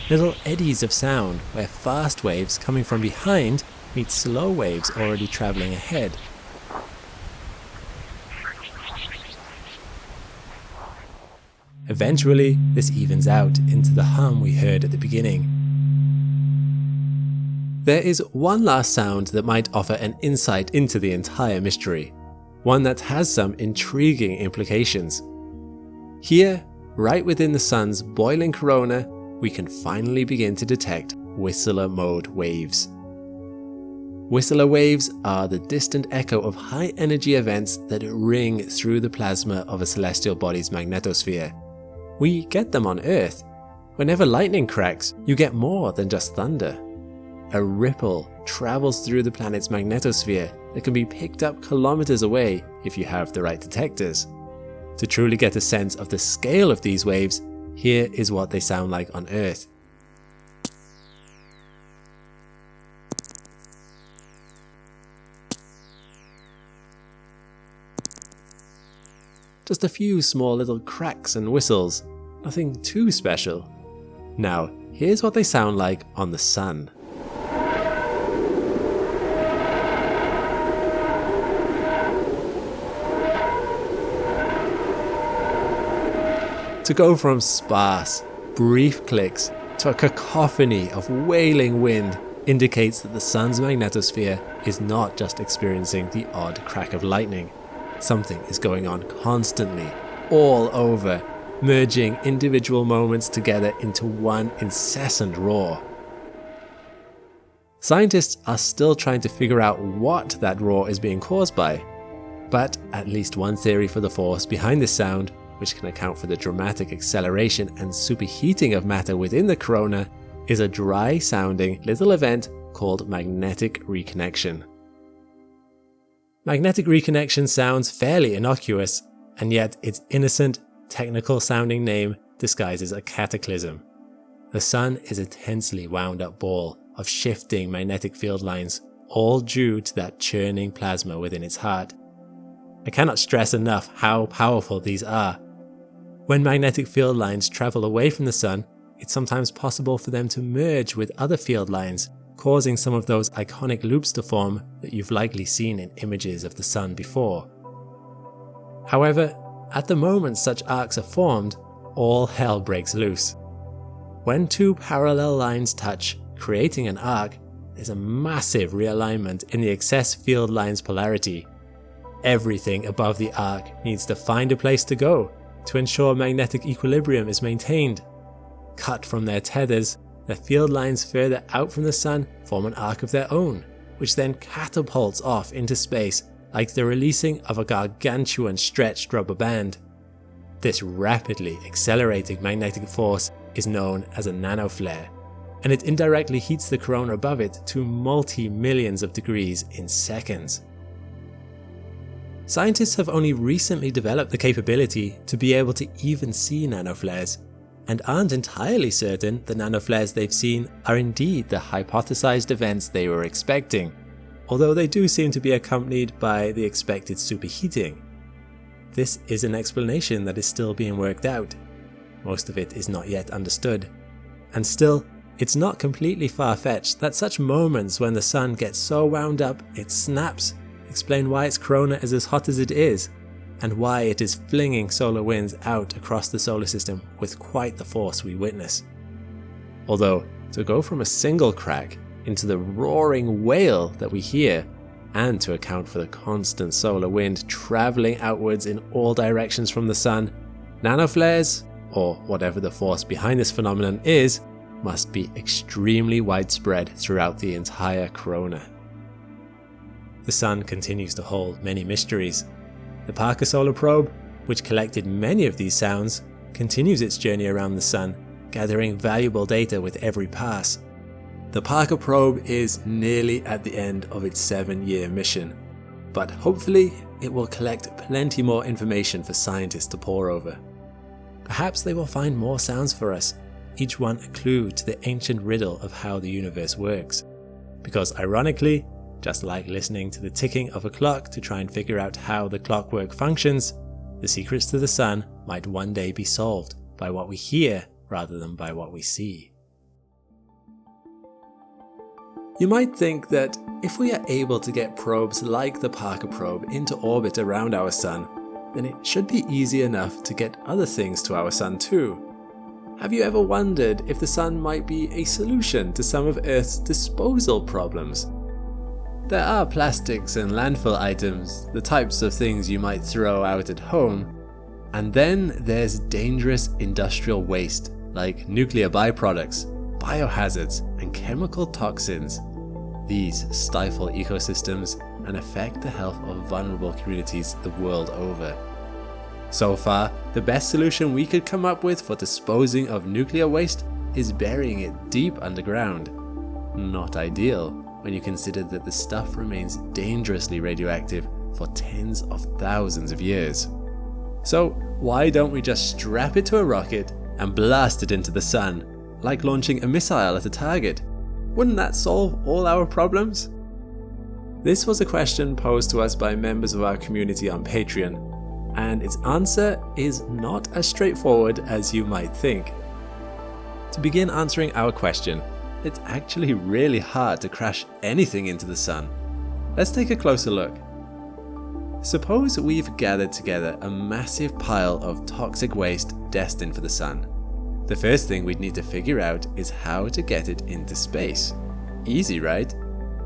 little eddies of sound where fast waves coming from behind meet slow waves already traveling ahead. Eventually, this evens out into the hum we heard at the beginning. There is one last sound that might offer an insight into the entire mystery, one that has some intriguing implications. Here, right within the Sun's boiling corona, we can finally begin to detect Whistler mode waves. Whistler waves are the distant echo of high energy events that ring through the plasma of a celestial body's magnetosphere. We get them on Earth. Whenever lightning cracks, you get more than just thunder. A ripple travels through the planet's magnetosphere that can be picked up kilometers away if you have the right detectors. To truly get a sense of the scale of these waves, here is what they sound like on Earth. Just a few small little cracks and whistles, nothing too special. Now, here's what they sound like on the Sun. To go from sparse, brief clicks to a cacophony of wailing wind indicates that the sun's magnetosphere is not just experiencing the odd crack of lightning. Something is going on constantly, all over, merging individual moments together into one incessant roar. Scientists are still trying to figure out what that roar is being caused by, but at least one theory for the force behind this sound, which can account for the dramatic acceleration and superheating of matter within the corona, is a dry-sounding little event called magnetic reconnection. Magnetic reconnection sounds fairly innocuous, and yet its innocent, technical-sounding name disguises a cataclysm. The sun is a tensely wound-up ball of shifting magnetic field lines, all due to that churning plasma within its heart. I cannot stress enough how powerful these are. When magnetic field lines travel away from the sun, it's sometimes possible for them to merge with other field lines, causing some of those iconic loops to form that you've likely seen in images of the sun before. However, at the moment such arcs are formed, all hell breaks loose. When two parallel lines touch, creating an arc, there's a massive realignment in the excess field line's polarity. Everything above the arc needs to find a place to go to ensure magnetic equilibrium is maintained. Cut from their tethers, the field lines further out from the sun form an arc of their own, which then catapults off into space like the releasing of a gargantuan stretched rubber band. This rapidly accelerating magnetic force is known as a nanoflare, and it indirectly heats the corona above it to multi-millions of degrees in seconds. Scientists have only recently developed the capability to be able to even see nanoflares, and aren't entirely certain the nanoflares they've seen are indeed the hypothesized events they were expecting, although they do seem to be accompanied by the expected superheating. This is an explanation that is still being worked out. Most of it is not yet understood. And still, it's not completely far-fetched that such moments when the sun gets so wound up it snaps explain why its corona is as hot as it is, and why it is flinging solar winds out across the solar system with quite the force we witness. Although, to go from a single crack into the roaring wail that we hear, and to account for the constant solar wind travelling outwards in all directions from the sun, nanoflares, or whatever the force behind this phenomenon is, must be extremely widespread throughout the entire corona. The sun continues to hold many mysteries. The Parker Solar Probe, which collected many of these sounds, continues its journey around the sun, gathering valuable data with every pass. The Parker Probe is nearly at the end of its 7-year mission, but hopefully it will collect plenty more information for scientists to pore over. Perhaps they will find more sounds for us, each one a clue to the ancient riddle of how the universe works. Because ironically, just like listening to the ticking of a clock to try and figure out how the clockwork functions, the secrets to the sun might one day be solved by what we hear rather than by what we see. You might think that if we are able to get probes like the Parker Probe into orbit around our sun, then it should be easy enough to get other things to our sun too. Have you ever wondered if the sun might be a solution to some of Earth's disposal problems? There are plastics and landfill items, the types of things you might throw out at home, and then there's dangerous industrial waste like nuclear byproducts, biohazards, and chemical toxins. These stifle ecosystems and affect the health of vulnerable communities the world over. So far, the best solution we could come up with for disposing of nuclear waste is burying it deep underground. Not ideal when you consider that the stuff remains dangerously radioactive for tens of thousands of years. So why don't we just strap it to a rocket and blast it into the sun, like launching a missile at a target? Wouldn't that solve all our problems? This was a question posed to us by members of our community on Patreon, and its answer is not as straightforward as you might think. To begin answering our question, it's actually really hard to crash anything into the sun. Let's take a closer look. Suppose we've gathered together a massive pile of toxic waste destined for the sun. The first thing we'd need to figure out is how to get it into space. Easy, right?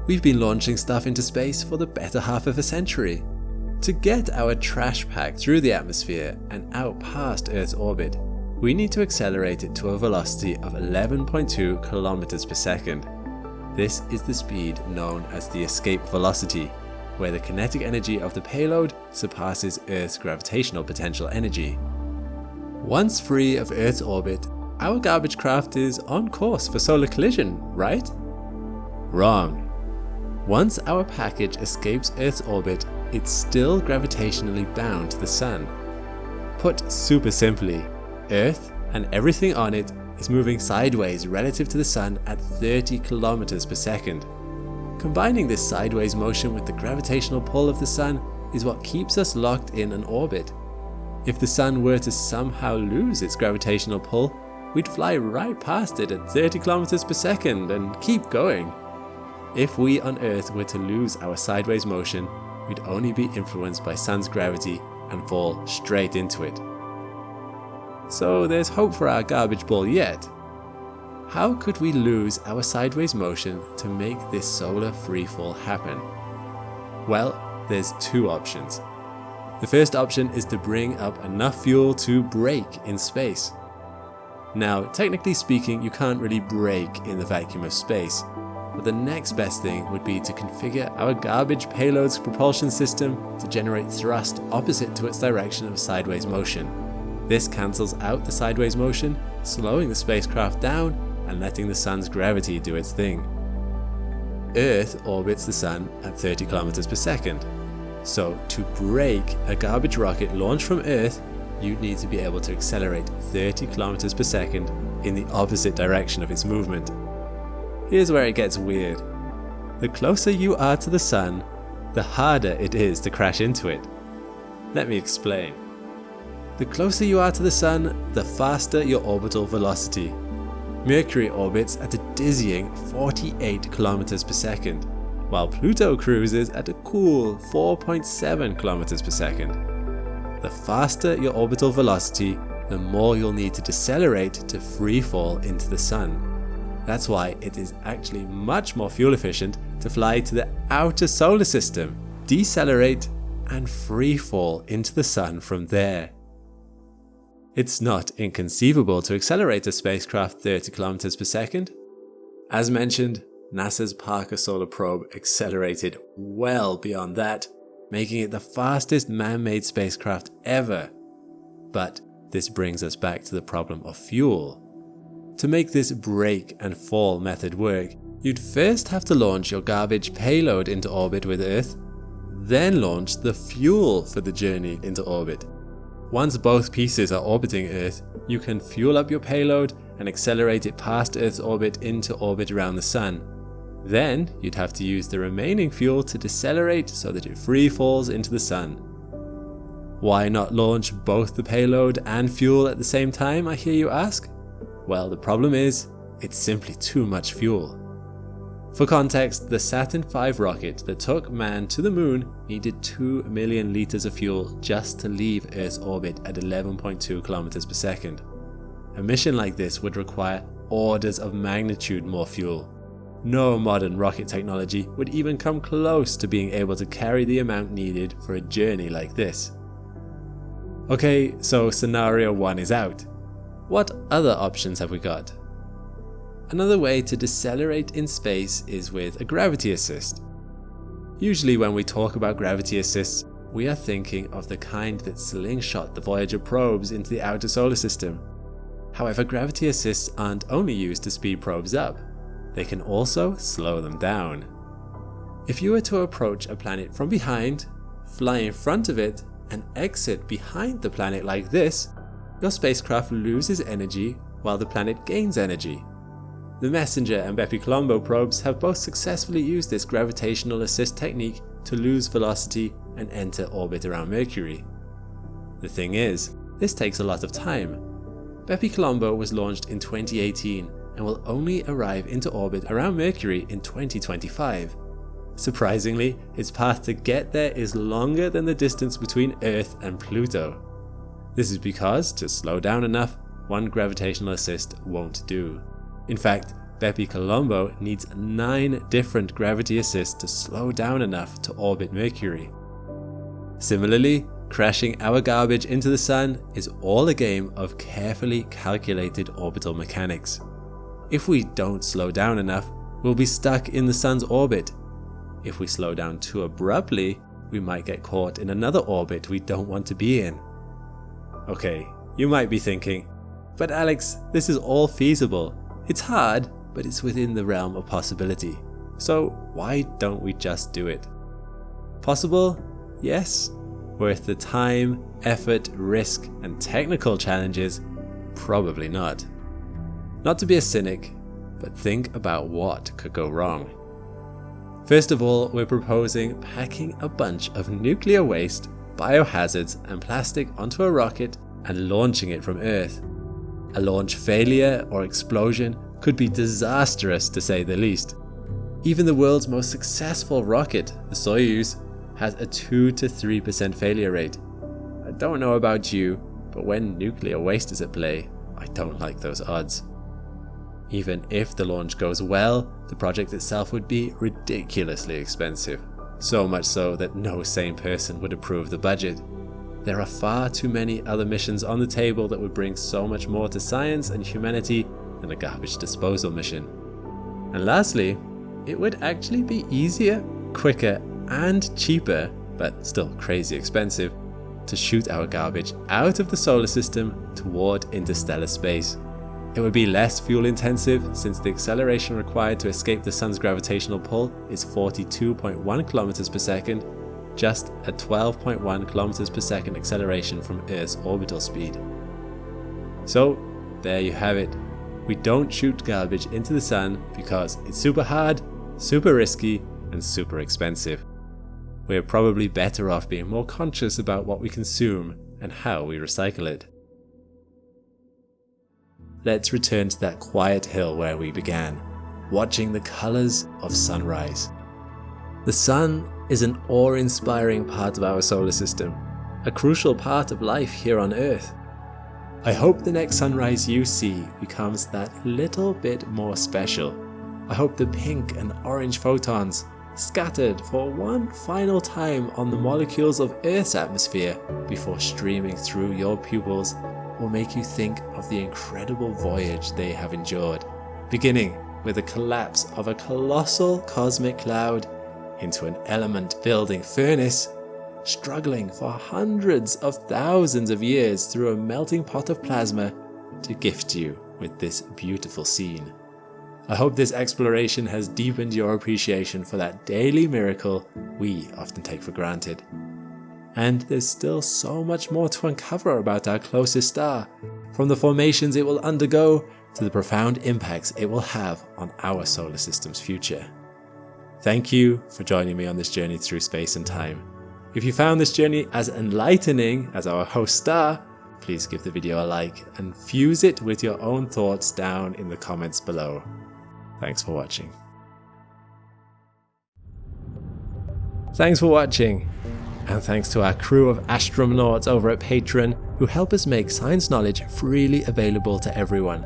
We've been launching stuff into space for the better half of a century. To get our trash pack through the atmosphere and out past Earth's orbit, we need to accelerate it to a velocity of 11.2 kilometers per second. This is the speed known as the escape velocity, where the kinetic energy of the payload surpasses Earth's gravitational potential energy. Once free of Earth's orbit, our garbage craft is on course for solar collision, right? Wrong. Once our package escapes Earth's orbit, it's still gravitationally bound to the Sun. Put super simply, Earth and everything on it is moving sideways relative to the Sun at 30 kilometers per second. Combining this sideways motion with the gravitational pull of the Sun is what keeps us locked in an orbit. If the Sun were to somehow lose its gravitational pull, we'd fly right past it at 30 kilometers per second and keep going. If we on Earth were to lose our sideways motion, we'd only be influenced by Sun's gravity and fall straight into it. So there's hope for our garbage ball yet. How could we lose our sideways motion to make this solar freefall happen? Well, there's two options. The first option is to bring up enough fuel to brake in space. Now, technically speaking, you can't really brake in the vacuum of space, but the next best thing would be to configure our garbage payload's propulsion system to generate thrust opposite to its direction of sideways motion. This cancels out the sideways motion, slowing the spacecraft down and letting the Sun's gravity do its thing. Earth orbits the Sun at 30 kilometers per second. So to brake a garbage rocket launched from Earth, you'd need to be able to accelerate 30 kilometers per second in the opposite direction of its movement. Here's where it gets weird. The closer you are to the Sun, the harder it is to crash into it. Let me explain. The closer you are to the Sun, the faster your orbital velocity. Mercury orbits at a dizzying 48 kilometers per second, while Pluto cruises at a cool 4.7 kilometers per second. The faster your orbital velocity, the more you'll need to decelerate to free fall into the Sun. That's why it is actually much more fuel efficient to fly to the outer solar system, decelerate, and free fall into the Sun from there. It's not inconceivable to accelerate a spacecraft 30 kilometers per second. As mentioned, NASA's Parker Solar Probe accelerated well beyond that, making it the fastest man-made spacecraft ever. But this brings us back to the problem of fuel. To make this brake and fall method work, you'd first have to launch your garbage payload into orbit with Earth, then launch the fuel for the journey into orbit. Once both pieces are orbiting Earth, you can fuel up your payload and accelerate it past Earth's orbit into orbit around the Sun. Then you'd have to use the remaining fuel to decelerate so that it free falls into the Sun. Why not launch both the payload and fuel at the same time, I hear you ask? Well, the problem is, it's simply too much fuel. For context, the Saturn V rocket that took man to the moon needed 2 million liters of fuel just to leave Earth's orbit at 11.2 kilometers per second. A mission like this would require orders of magnitude more fuel. No modern rocket technology would even come close to being able to carry the amount needed for a journey like this. Okay, so scenario 1 is out. What other options have we got? Another way to decelerate in space is with a gravity assist. Usually when we talk about gravity assists, we are thinking of the kind that slingshot the Voyager probes into the outer solar system. However, gravity assists aren't only used to speed probes up, they can also slow them down. If you were to approach a planet from behind, fly in front of it, and exit behind the planet like this, your spacecraft loses energy while the planet gains energy. The Messenger and Bepi-Colombo probes have both successfully used this gravitational assist technique to lose velocity and enter orbit around Mercury. The thing is, this takes a lot of time. Bepi-Colombo was launched in 2018 and will only arrive into orbit around Mercury in 2025. Surprisingly, its path to get there is longer than the distance between Earth and Pluto. This is because, to slow down enough, one gravitational assist won't do. In fact, Bepi Colombo needs 9 different gravity assists to slow down enough to orbit Mercury. Similarly, crashing our garbage into the Sun is all a game of carefully calculated orbital mechanics. If we don't slow down enough, we'll be stuck in the Sun's orbit. If we slow down too abruptly, we might get caught in another orbit we don't want to be in. Okay, you might be thinking, but Alex, this is all feasible. It's hard, but it's within the realm of possibility. So why don't we just do it? Possible? Yes. Worth the time, effort, risk, and technical challenges? Probably not. Not to be a cynic, but think about what could go wrong. First of all, we're proposing packing a bunch of nuclear waste, biohazards, and plastic onto a rocket and launching it from Earth. A launch failure or explosion could be disastrous, to say the least. Even the world's most successful rocket, the Soyuz, has a 2 to 3% failure rate. I don't know about you, but when nuclear waste is at play, I don't like those odds. Even if the launch goes well, the project itself would be ridiculously expensive. So much so that no sane person would approve the budget. There are far too many other missions on the table that would bring so much more to science and humanity than a garbage disposal mission. And lastly, it would actually be easier, quicker, and cheaper, but still crazy expensive, to shoot our garbage out of the solar system toward interstellar space. It would be less fuel intensive since the acceleration required to escape the Sun's gravitational pull is 42.1 kilometers per second, just a 12.1 kilometers per second acceleration from Earth's orbital speed. So there you have it. We don't shoot garbage into the Sun because it's super hard, super risky, and super expensive. We're probably better off being more conscious about what we consume and how we recycle it. Let's return to that quiet hill where we began, watching the colors of sunrise. The Sun is an awe-inspiring part of our solar system, a crucial part of life here on Earth. I hope the next sunrise you see becomes that little bit more special. I hope the pink and orange photons, scattered for one final time on the molecules of Earth's atmosphere before streaming through your pupils, will make you think of the incredible voyage they have endured, beginning with the collapse of a colossal cosmic cloud into an element-building furnace, struggling for hundreds of thousands of years through a melting pot of plasma to gift you with this beautiful scene. I hope this exploration has deepened your appreciation for that daily miracle we often take for granted. And there's still so much more to uncover about our closest star, from the formations it will undergo to the profound impacts it will have on our solar system's future. Thank you for joining me on this journey through space and time. If you found this journey as enlightening as our host star, please give the video a like and fuse it with your own thoughts down in the comments below. Thanks for watching. Thanks for watching. And thanks to our crew of Astromnauts over at Patreon who help us make science knowledge freely available to everyone.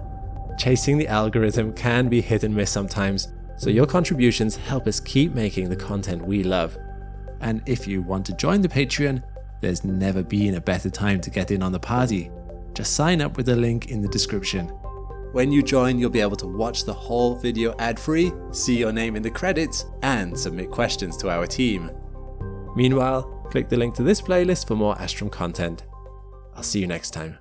Chasing the algorithm can be hit and miss sometimes, so your contributions help us keep making the content we love. And if you want to join the Patreon, there's never been a better time to get in on the party. Just sign up with the link in the description. When you join, you'll be able to watch the whole video ad-free, see your name in the credits, and submit questions to our team. Meanwhile, click the link to this playlist for more Astrum content. I'll see you next time.